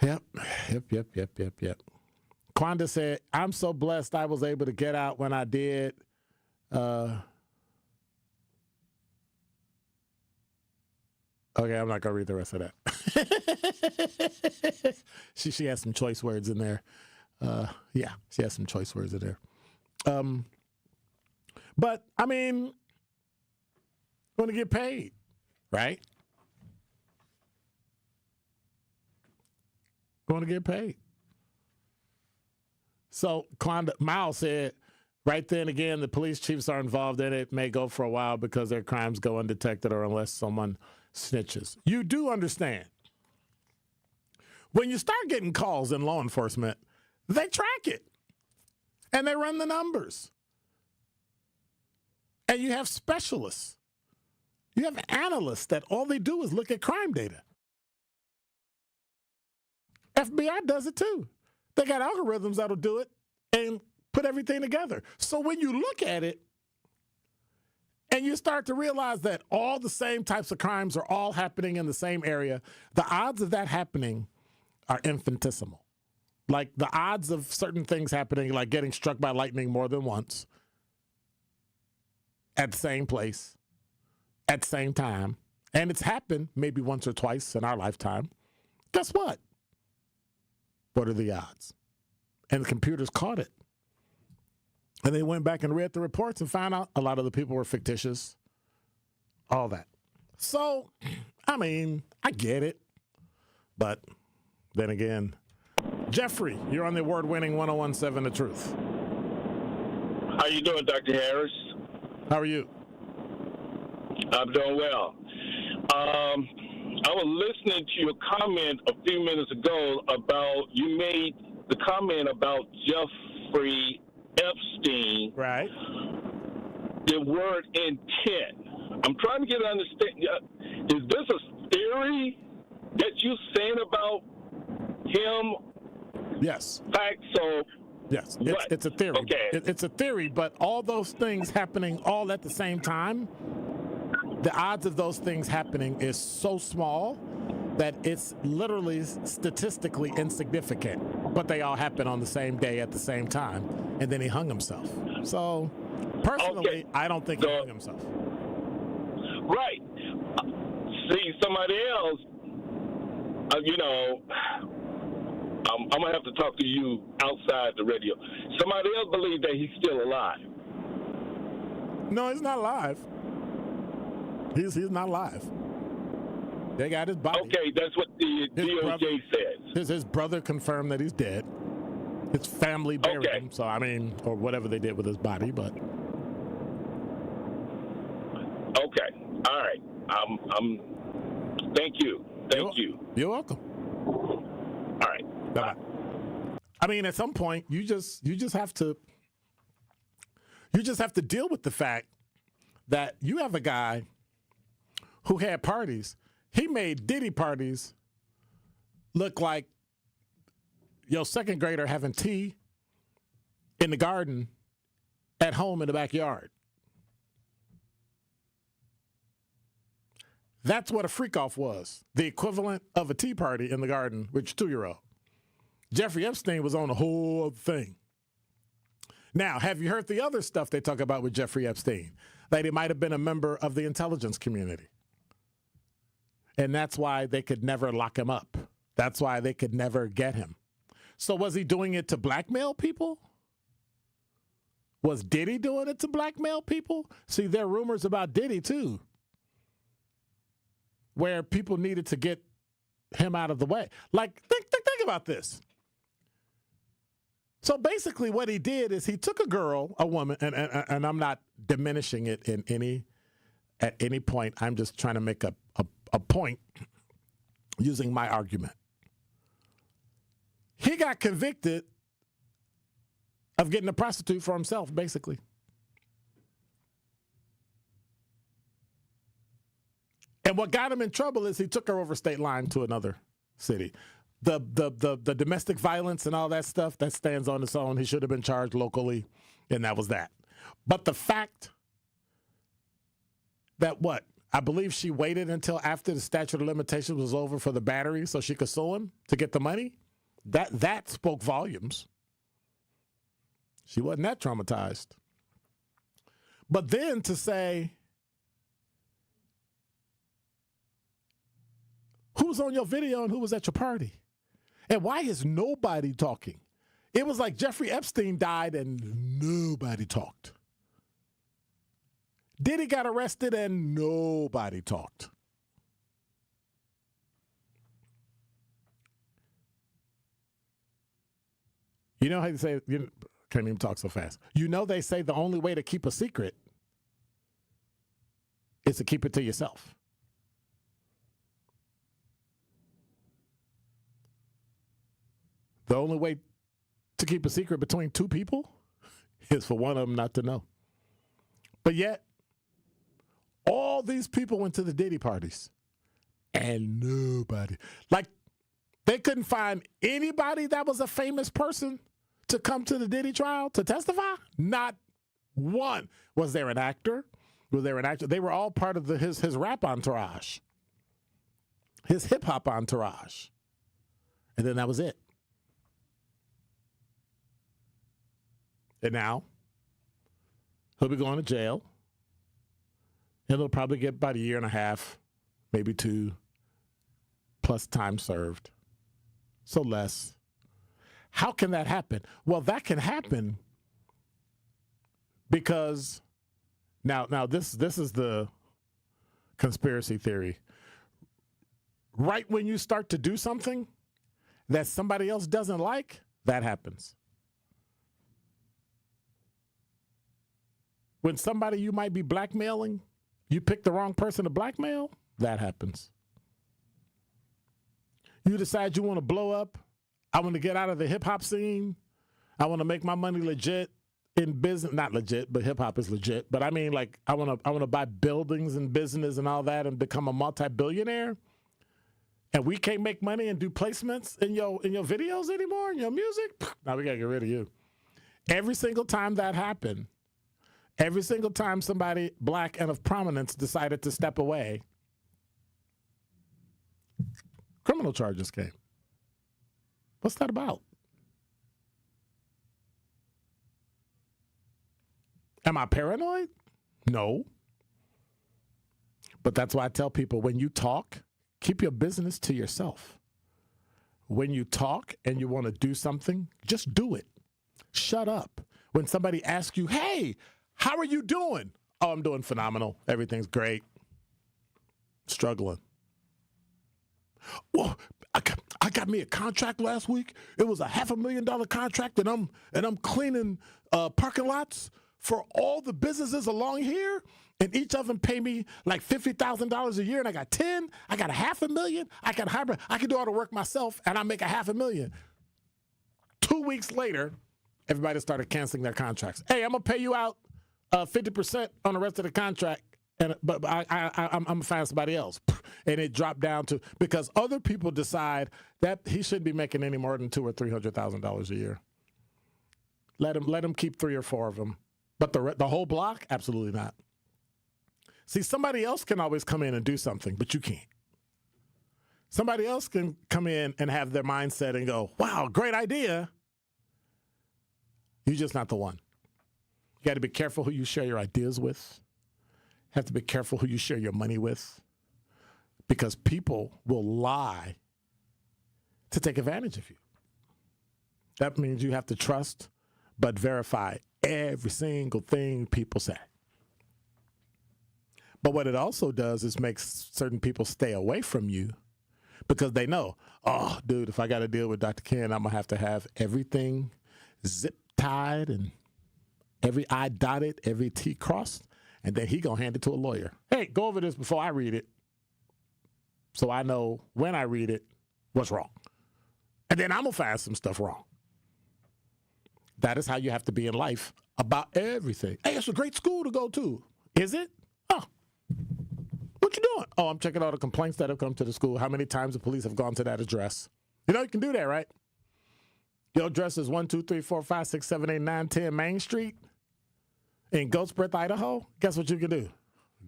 yep. Quanda said, I'm so blessed I was able to get out when I did. Okay, I'm not going to read the rest of that. She has some choice words in there. Yeah, she has some choice words in there. But, I mean, going to get paid, right? Going to get paid. So, Miles said, right then again, the police chiefs are involved in it. May go for a while because their crimes go undetected or unless someone snitches. You do understand. When you start getting calls in law enforcement, they track it. And they run the numbers. And you have specialists. You have analysts that all they do is look at crime data. FBI does it too. They got algorithms that'll do it and put everything together. So when you look at it and you start to realize that all the same types of crimes are all happening in the same area, the odds of that happening are infinitesimal. Like the odds of certain things happening, like getting struck by lightning more than once, at the same place, at the same time, and it's happened maybe once or twice in our lifetime, guess what? What are the odds? And the computers caught it. And they went back and read the reports and found out a lot of the people were fictitious, all that. So, I mean, I get it. But then again, Jeffrey, you're on the award-winning 1017 The Truth. How you doing, Dr. Harris? How are you? I'm doing well. I was listening to your comment a few minutes ago about, you made the comment about Jeffrey Epstein. Right. The word intent. I'm trying to get an understanding. Is this a theory that you're saying about him? Yes. Fact, so... Yes, it's a theory. Okay. It's a theory, but all those things happening all at the same time, the odds of those things happening is so small that it's literally statistically insignificant. But they all happen on the same day at the same time, and then he hung himself. So, personally, I don't think he hung himself. Right. See, somebody else, I'm going to have to talk to you outside the radio. Somebody else believes that he's still alive. No, he's not alive. He's not alive. They got his body. Okay, that's what the DOJ says. His brother confirmed that he's dead. His family buried him. So, I mean, or whatever they did with his body, but. Okay. All right. Thank you. Thank you. You're welcome. All right. Bye-bye. I mean, at some point, you just have to deal with the fact that you have a guy who had parties. He made Diddy parties look like your second grader having tea in the garden at home in the backyard. That's what a freak-off was, the equivalent of a tea party in the garden with your 2-year-old. Jeffrey Epstein was on a whole other thing. Now, have you heard the other stuff they talk about with Jeffrey Epstein? That he might have been a member of the intelligence community. And that's why they could never lock him up. That's why they could never get him. So was he doing it to blackmail people? Was Diddy doing it to blackmail people? See, there are rumors about Diddy, too, where people needed to get him out of the way. Like, think about this. So basically what he did is he took a girl, a woman, and I'm not diminishing it at any point. I'm just trying to make a point using my argument. He got convicted of getting a prostitute for himself, basically. And what got him in trouble is he took her over state line to another city. The domestic violence and all that stuff, that stands on its own. He should have been charged locally, and that was that. But the fact that I believe she waited until after the statute of limitations was over for the battery so she could sue him to get the money, that spoke volumes. She wasn't that traumatized. But then to say, who's on your video and who was at your party? And why is nobody talking? It was like Jeffrey Epstein died and nobody talked. Diddy got arrested and nobody talked. You know how you say, can't even talk so fast. You know they say the only way to keep a secret is to keep it to yourself. The only way to keep a secret between two people is for one of them not to know. But yet, all these people went to the Diddy parties and nobody. Like, they couldn't find anybody that was a famous person to come to the Diddy trial to testify? Not one. Was there an actor? Was there an actor? They were all part of his rap entourage, his hip-hop entourage. And then that was it. And now, he'll be going to jail. And he'll probably get about 1.5 years, maybe 2, plus time served. So less. How can that happen? Well, that can happen because now this is the conspiracy theory. Right when you start to do something that somebody else doesn't like, that happens. When somebody you might be blackmailing, you pick the wrong person to blackmail, that happens. You decide you want to blow up. I want to get out of the hip-hop scene. I want to make my money legit in business. Not legit, but hip-hop is legit. But I mean, like, I want to buy buildings and business and all that and become a multi-billionaire. And we can't make money and do placements in your videos anymore, in your music? Now we got to get rid of you. Every single time that happened, every single time somebody black and of prominence decided to step away, criminal charges came. What's that about? Am I paranoid? No. But that's why I tell people, when you talk, keep your business to yourself. When you talk and you want to do something, just do it. Shut up. When somebody asks you, hey, how are you doing? Oh, I'm doing phenomenal. Everything's great. struggling. Well, I got me a contract last week. It was a $500,000 contract, and I'm cleaning parking lots for all the businesses along here, and each of them pay me like $50,000 a year, and I got 10. I got $500,000. I can do all the work myself, and I make $500,000. 2 weeks later, everybody started canceling their contracts. Hey, I'm gonna pay you out 50% on the rest of the contract, but I'm gonna find somebody else. And it dropped down to, because other people decide that he shouldn't be making any more than $200,000 or $300,000 a year. Let him keep 3 or 4 of them, but the whole block, absolutely not. See, somebody else can always come in and do something, but you can't. Somebody else can come in and have their mindset and go, wow, great idea. You're just not the one. You got to be careful who you share your ideas with. Have to be careful who you share your money with, because people will lie to take advantage of you. That means you have to trust but verify every single thing people say. But what it also does is makes certain people stay away from you, because they know, oh, dude, if I got to deal with Dr. Ken, I'm going to have everything zip-tied and every I dotted, every T crossed, and then he going to hand it to a lawyer. Hey, go over this before I read it so I know when I read it what's wrong. And then I'm going to find some stuff wrong. That is how you have to be in life about everything. Hey, it's a great school to go to. Is it? Oh. What you doing? Oh, I'm checking all the complaints that have come to the school. How many times the police have gone to that address? You know, you can do that, right? Your address is 1, 2, 3, 4, 5, 6, 7, 8, 9, 10 Main Street in Goats Breath, Idaho. Guess what you can do?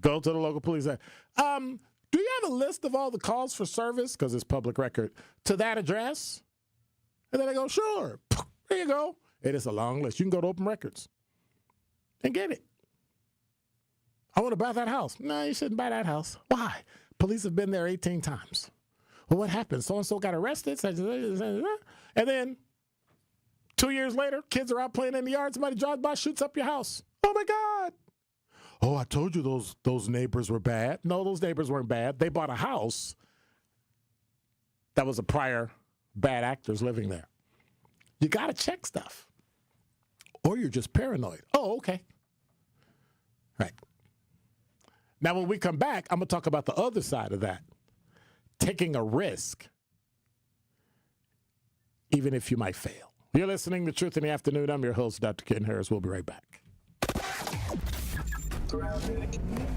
Go to the local police. Do you have a list of all the calls for service, because it's public record, to that address? And then they go, sure. There you go. It is a long list. You can go to Open Records and get it. I want to buy that house. No, you shouldn't buy that house. Why? Police have been there 18 times. Well, what happened? So-and-so got arrested. And then 2 years later, kids are out playing in the yard. Somebody drives by, shoots up your house. Oh, my God. Oh, I told you those neighbors were bad. No, those neighbors weren't bad. They bought a house that was a prior bad actors living there. You got to check stuff. Or you're just paranoid. Oh, okay. Right. Now, when we come back, I'm going to talk about the other side of that. Taking a risk, even if you might fail. You're listening to Truth in the Afternoon. I'm your host, Dr. Ken Harris. We'll be right back.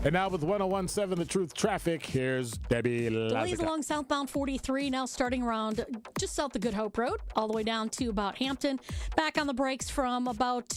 And now with 101.7 The Truth Traffic, here's Debbie Lazica. Delays along southbound 43, now starting around just south of Good Hope Road, all the way down to about Hampton. Back on the brakes from about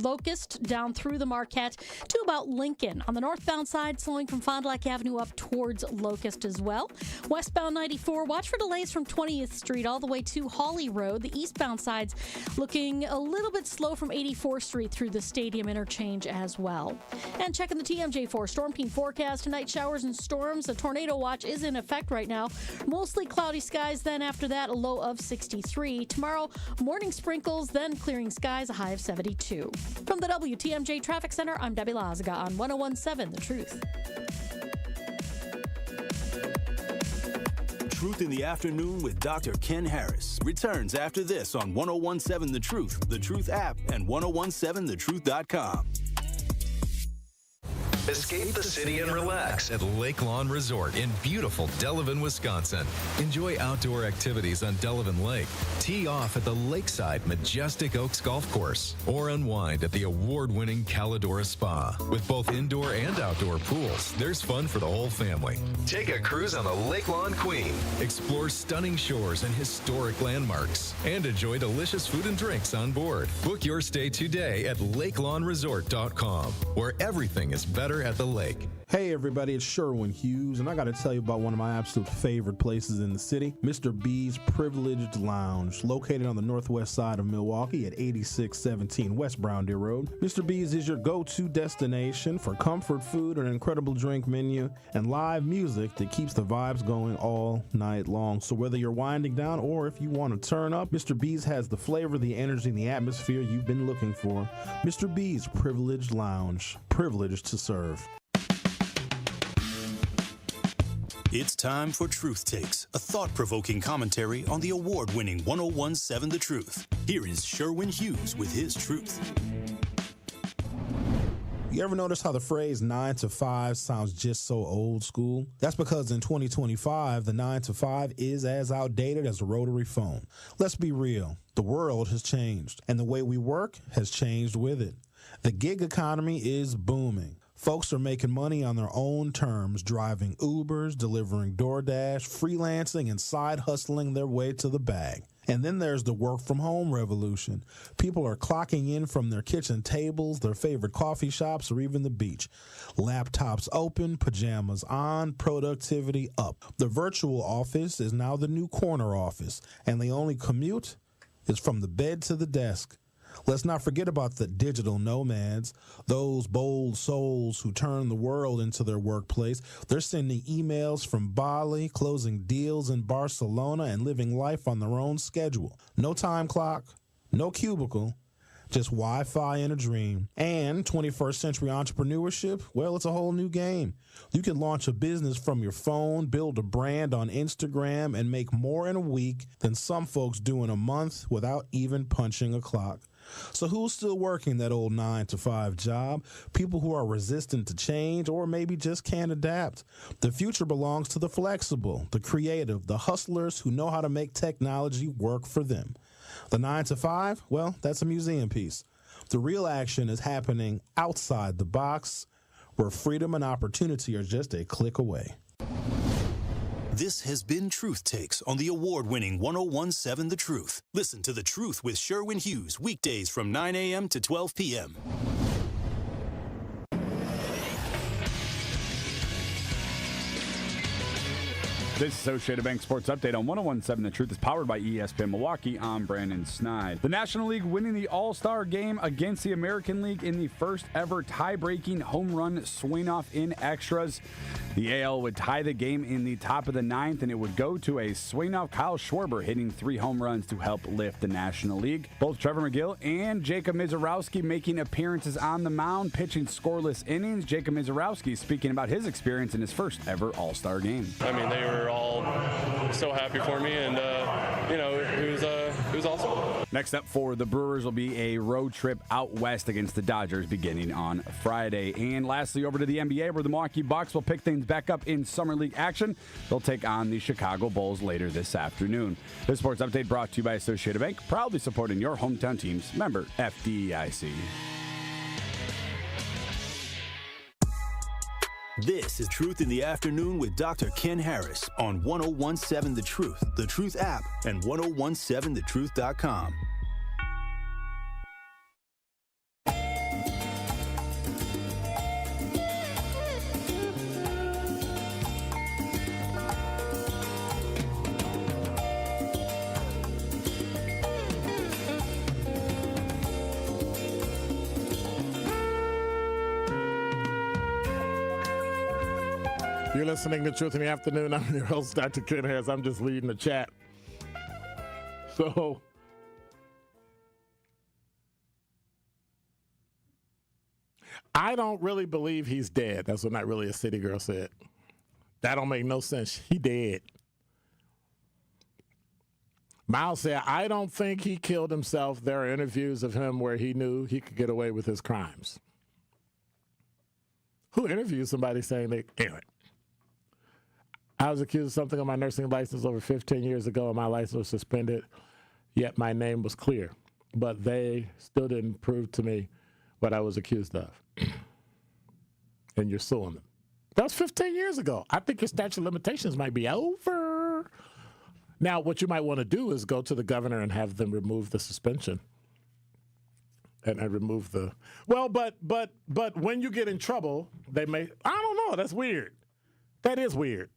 Locust down through the Marquette to about Lincoln. On the northbound side, slowing from Fond du Lac Avenue up towards Locust as well. Westbound 94, watch for delays from 20th Street all the way to Hawley Road. The eastbound side's looking a little bit slow from 84th Street through the Stadium interchange as well. And checking the TMJ4 Storm Team forecast tonight, showers and storms. A tornado watch is in effect right now. Mostly cloudy skies, then after that, a low of 63. Tomorrow, morning sprinkles, then clearing skies, a high of 72. From the WTMJ Traffic Center, I'm Debbie Lazica on 101.7 The Truth. Truth in the Afternoon with Dr. Ken Harris returns after this on 101.7 The Truth app, and 1017thetruth.com. Escape the city and relax at Lake Lawn Resort in beautiful Delavan, Wisconsin. Enjoy outdoor activities on Delavan Lake. Tee off at the lakeside Majestic Oaks Golf Course, or unwind at the award-winning Calidora Spa. With both indoor and outdoor pools, there's fun for the whole family. Take a cruise on the Lake Lawn Queen. Explore stunning shores and historic landmarks, and enjoy delicious food and drinks on board. Book your stay today at lakelawnresort.com, where everything is better at the lake. Hey everybody, it's Sherwin Hughes, and I got to tell you about one of my absolute favorite places in the city, Mr. B's Privileged Lounge, located on the northwest side of Milwaukee at 8617 West Brown Deer Road. Mr. B's is your go-to destination for comfort food, an incredible drink menu, and live music that keeps the vibes going all night long. So whether you're winding down or if you want to turn up, Mr. B's has the flavor, the energy, and the atmosphere you've been looking for. Mr. B's Privileged Lounge, privileged to serve. It's time for Truth Takes, a thought-provoking commentary on the award-winning 101.7 The Truth. Here is Sherwin Hughes with his truth. You ever notice how the phrase 9 to 5 sounds just so old school? That's because in 2025, the 9 to 5 is as outdated as a rotary phone. Let's be real. The world has changed, and the way we work has changed with it. The gig economy is booming. Folks are making money on their own terms, driving Ubers, delivering DoorDash, freelancing, and side hustling their way to the bag. And then there's the work-from-home revolution. People are clocking in from their kitchen tables, their favorite coffee shops, or even the beach. Laptops open, pajamas on, productivity up. The virtual office is now the new corner office, and the only commute is from the bed to the desk. Let's not forget about the digital nomads, those bold souls who turn the world into their workplace. They're sending emails from Bali, closing deals in Barcelona, and living life on their own schedule. No time clock, no cubicle, just Wi-Fi and a dream. And 21st century entrepreneurship, well, it's a whole new game. You can launch a business from your phone, build a brand on Instagram, and make more in a week than some folks do in a month without even punching a clock. So who's still working that old 9 to 5 job? People who are resistant to change or maybe just can't adapt. The future belongs to the flexible, the creative, the hustlers who know how to make technology work for them. The 9 to 5, well, that's a museum piece. The real action is happening outside the box, where freedom and opportunity are just a click away. This has been Truth Takes on the award-winning 101.7 The Truth. Listen to The Truth with Sherwin Hughes weekdays from 9 a.m. to 12 p.m. This Associated Bank Sports Update on 101.7 The Truth is powered by ESPN Milwaukee. I'm Brandon Snide. The National League winning the All-Star game against the American League in the first ever tie-breaking home run swing-off in extras. The AL would tie the game in the top of the ninth, and it would go to a swing-off. Kyle Schwarber hitting 3 home runs to help lift the National League. Both Trevor McGill and Jacob Misiorowski making appearances on the mound, pitching scoreless innings. Jacob Misiorowski speaking about his experience in his first ever All-Star game. I mean, they were all so happy for me, and it was awesome. Next up for the Brewers will be a road trip out west against the Dodgers beginning on Friday. And lastly, over to the NBA, where the Milwaukee Bucks will pick things back up in Summer League action. They'll take on the Chicago Bulls later this afternoon. This sports update brought to you by Associated Bank, proudly supporting your hometown teams. Member FDIC. This is Truth in the Afternoon with Dr. Ken Harris on 101.7 The Truth app, and 1017thetruth.com. You're listening to Truth in the Afternoon. I'm your host, Dr. Ken Harris. I'm just leading the chat. So, I don't really believe he's dead. That's what Not Really a City Girl said. That don't make no sense. He dead. Miles said, I don't think he killed himself. There are interviews of him where he knew he could get away with his crimes. Who interviewed somebody saying they... Anyway. I was accused of something on my nursing license over 15 years ago, and my license was suspended, yet my name was clear. But they still didn't prove to me what I was accused of. And you're suing them. That was 15 years ago. I think your statute of limitations might be over. Now, what you might want to do is go to the governor and have them remove the suspension. And remove the... Well, but when you get in trouble, they may... I don't know. That's weird. That is weird.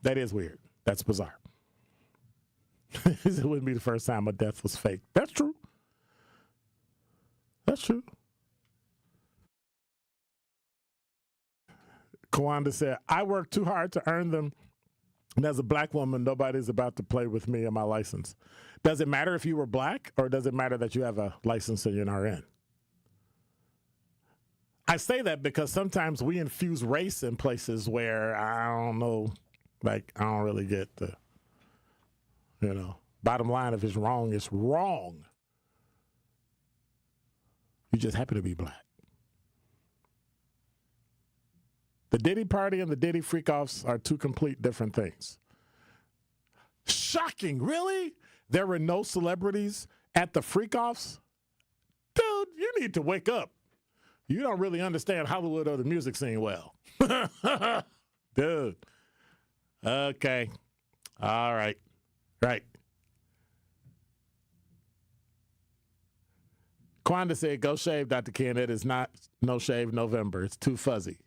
That is weird. That's bizarre. It wouldn't be the first time a death was fake. That's true. That's true. Kawanda said, I worked too hard to earn them. And as a black woman, nobody's about to play with me and my license. Does it matter if you were black, or does it matter that you have a license and you're an RN? I say that because sometimes we infuse race in places where, I don't know, Like, I don't really get the, bottom line, if it's wrong, it's wrong. You're just happy to be black. The Diddy party and the Diddy freak-offs are two complete different things. Shocking, really? There were no celebrities at the freak-offs? Dude, you need to wake up. You don't really understand Hollywood or the music scene well. Dude. Okay. All right. Right. Quanda said, go shave, Dr. Ken. It is not No Shave November. It's too fuzzy.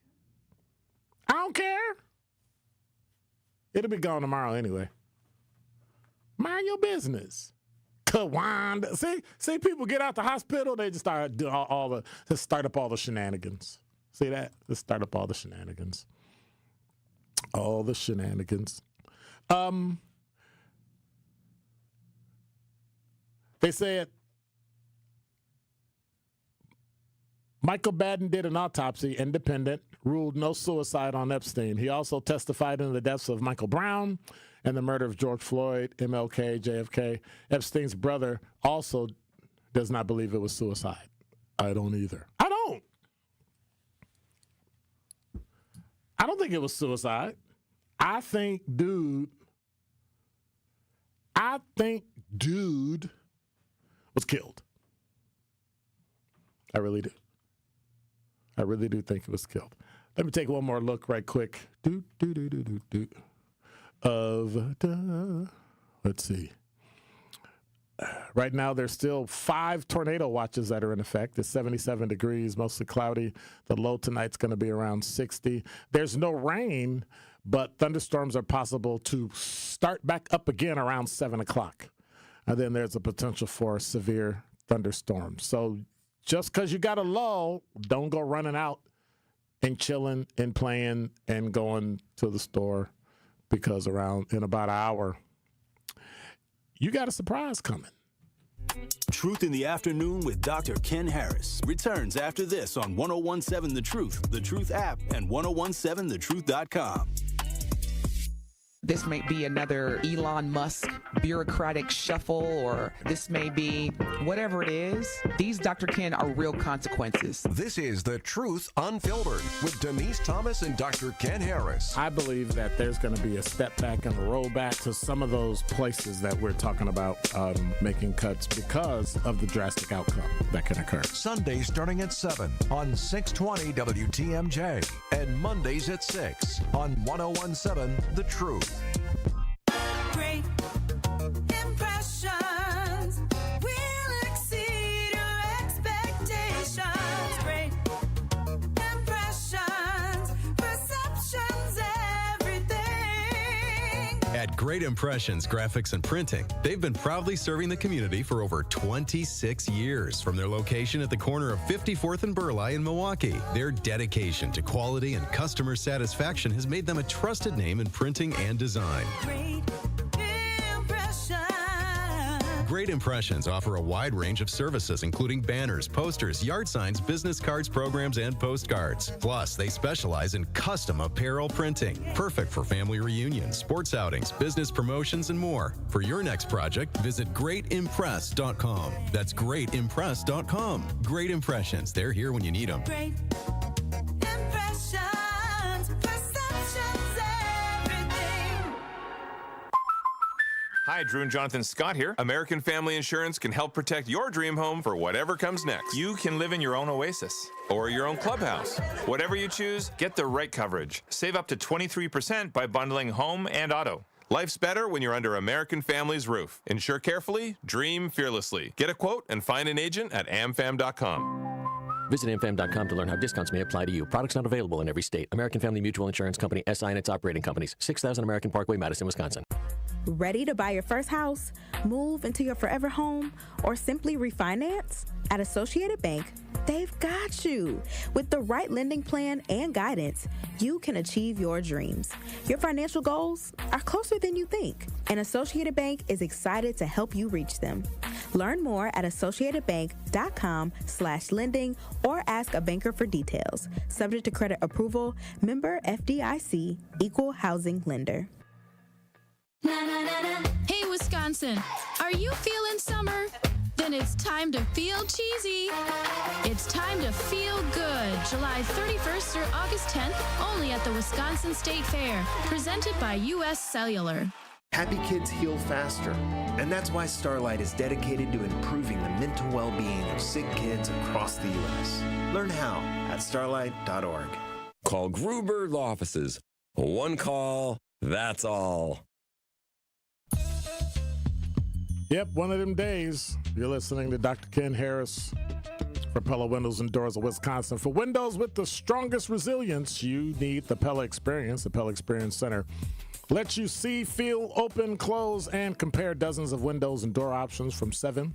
I don't care. It'll be gone tomorrow anyway. Mind your business. Quanda. See, people get out the hospital, they just start doing just start up all the shenanigans. See that? Just start up all the shenanigans. All the shenanigans. They said Michael Baden did an autopsy, independent, ruled no suicide on Epstein. He also testified in the deaths of Michael Brown and the murder of George Floyd, MLK, JFK. Epstein's brother also does not believe it was suicide. I don't either. I don't think it was suicide. I think dude was killed. I really do. I really do think it was killed. Let me take one more look right quick. Let's see. Right now, there's still 5 tornado watches that are in effect. It's 77 degrees, mostly cloudy. The low tonight's going to be around 60. There's no rain, but thunderstorms are possible to start back up again around 7 o'clock. And then there's a potential for severe thunderstorms. So just because you got a lull, don't go running out and chilling and playing and going to the store, because in about an hour, you got a surprise coming. Truth in the Afternoon with Dr. Ken Harris returns after this on 1017 The Truth app, and 1017thetruth.com. This may be another Elon Musk bureaucratic shuffle, or this may be whatever it is. These, Dr. Ken, are real consequences. This is The Truth Unfiltered with Denise Thomas and Dr. Ken Harris. I believe that there's going to be a step back and a rollback to some of those places that we're talking about making cuts because of the drastic outcome that can occur. Sundays starting at 7 on 620 WTMJ and Mondays at 6 on 1017 The Truth. Great impressions will exceed your expectations. Great impressions, perceptions, everything. At Great Impressions Graphics and Printing, they've been proudly serving the community for over 26 years. From their location at the corner of 54th and Burleigh in Milwaukee, their dedication to quality and customer satisfaction has made them a trusted name in printing and design. Great Impressions offer a wide range of services, including banners, posters, yard signs, business cards, programs, and postcards. Plus, they specialize in custom apparel printing, perfect for family reunions, sports outings, business promotions, and more. For your next project, visit greatimpress.com. That's greatimpress.com. Great Impressions. They're here when you need them. Great impressions, perceptions, everything. Hi, Drew and Jonathan Scott here. American Family Insurance can help protect your dream home for whatever comes next. You can live in your own oasis or your own clubhouse. Whatever you choose, get the right coverage. Save up to 23% by bundling home and auto. Life's better when you're under American Family's roof. Insure carefully, dream fearlessly. Get a quote and find an agent at amfam.com. Visit amfam.com to learn how discounts may apply to you. Products not available in every state. American Family Mutual Insurance Company, SI and its operating companies. 6000 American Parkway, Madison, Wisconsin. Ready to buy your first house, move into your forever home, or simply refinance? At Associated Bank, they've got you. With the right lending plan and guidance, you can achieve your dreams. Your financial goals are closer than you think, and Associated Bank is excited to help you reach them. Learn more at associatedbank.com/lending or ask a banker for details. Subject to credit approval, member FDIC, equal housing lender. Hey, Wisconsin, are you feeling summer? Then it's time to feel cheesy. It's time to feel good. July 31st through August 10th, only at the Wisconsin State Fair. Presented by U.S. Cellular. Happy kids heal faster, and that's why Starlight is dedicated to improving the mental well-being of sick kids across the U.S. Learn how at starlight.org. Call Gruber offices. One call, that's all. Yep, one of them days. You're listening to Dr. Ken Harris for Pella Windows and Doors of Wisconsin. For windows with the strongest resilience, you need the Pella Experience. The Pella Experience Center lets you see, feel, open, close, and compare dozens of windows and door options from 7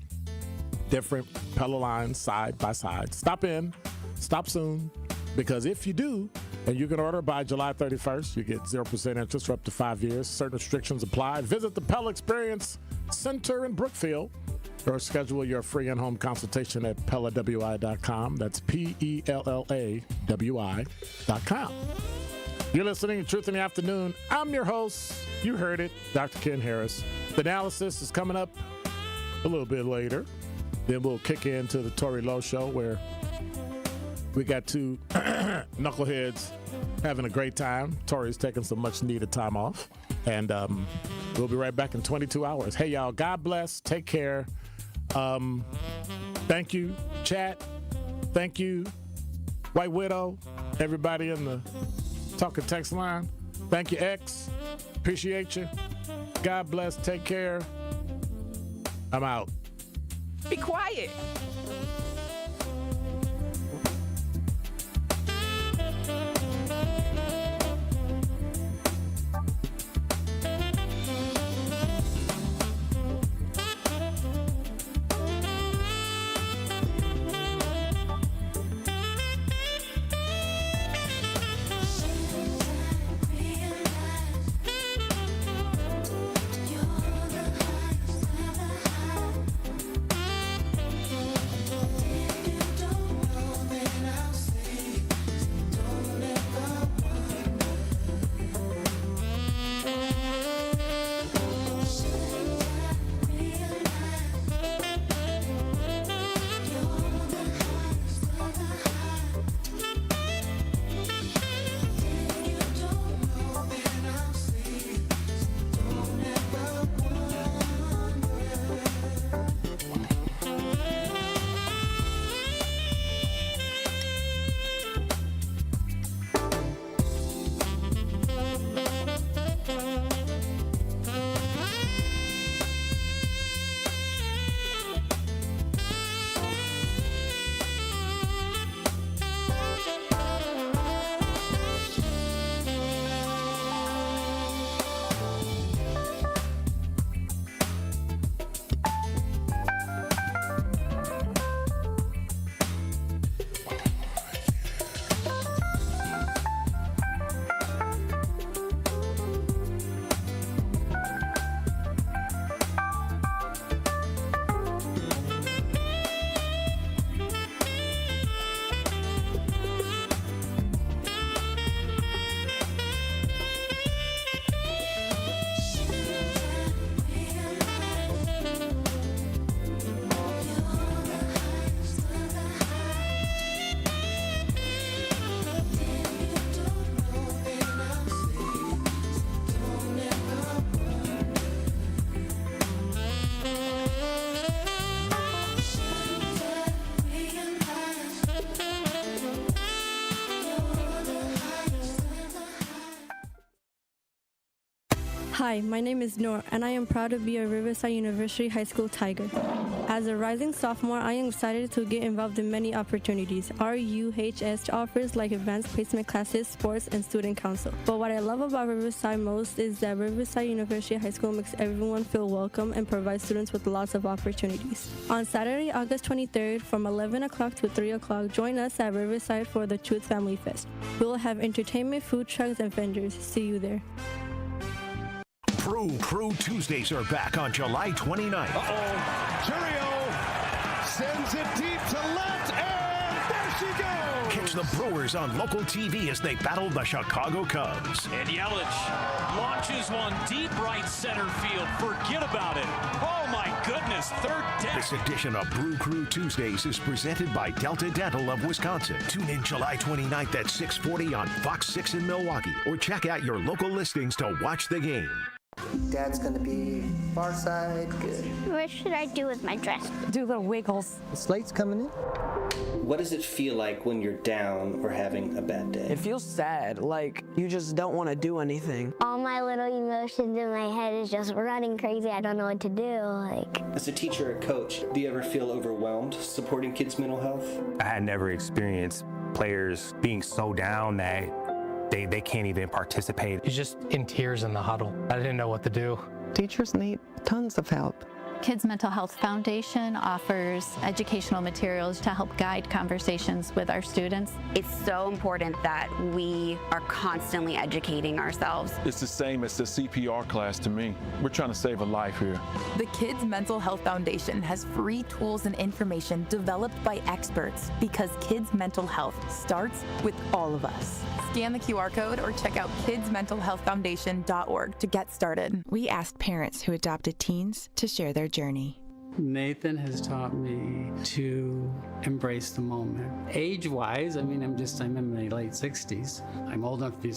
different Pella lines side by side. Stop in, stop soon, because if you do, and you can order by July 31st, you get 0% interest for up to 5 years. Certain restrictions apply. Visit the Pella Experience Center in Brookfield or schedule your free in-home consultation at PellaWI.com. That's PellaWI.com. You're listening to Truth in the Afternoon. I'm your host. You heard it, Dr. Ken Harris. The analysis is coming up a little bit later. Then we'll kick into the Tori Lowe Show, where we got two knuckleheads having a great time. Tori's taking some much-needed time off. And we'll be right back in 22 hours. Hey, y'all, God bless. Take care. Thank you, chat. Thank you, White Widow, everybody in the Talk and Text line. Thank you, X. Appreciate you. God bless. Take care. I'm out. Be quiet. Hi, my name is Noor, and I am proud to be a Riverside University High School Tiger. As a rising sophomore, I am excited to get involved in many opportunities. RUHS offers like advanced placement classes, sports, and student council. But what I love about Riverside most is that Riverside University High School makes everyone feel welcome and provides students with lots of opportunities. On Saturday, August 23rd, from 11 o'clock to 3 o'clock, join us at Riverside for the Truth Family Fest. We will have entertainment, food trucks, and vendors. See you there. Crew Tuesdays are back on July 29th. Curio sends it deep to left, and there she goes. Catch the Brewers on local TV as they battle the Chicago Cubs. And Yelich launches one deep right center field. Forget about it. Oh, my goodness. Third deck. This edition of Brew Crew Tuesdays is presented by Delta Dental of Wisconsin. Tune in July 29th at 6:40 on Fox 6 in Milwaukee, or check out your local listings to watch the game. Dad's gonna be far side, good. What should I do with my dress? Do little wiggles. The slate's coming in. What does it feel like when you're down or having a bad day? It feels sad, like you just don't want to do anything. All my little emotions in my head is just running crazy. I don't know what to do. As a teacher or coach, do you ever feel overwhelmed supporting kids' mental health? I had never experienced players being so down that they can't even participate. He's just in tears in the huddle. I didn't know what to do. Teachers need tons of help. Kids Mental Health Foundation offers educational materials to help guide conversations with our students. It's so important that we are constantly educating ourselves. It's the same as the CPR class to me. We're trying to save a life here. The Kids Mental Health Foundation has free tools and information developed by experts because kids' mental health starts with all of us. Scan the QR code or check out kidsmentalhealthfoundation.org to get started. We asked parents who adopted teens to share their journey. Nathan has taught me to embrace the moment. Age-wise, I'm in my late 60s. I'm old enough to be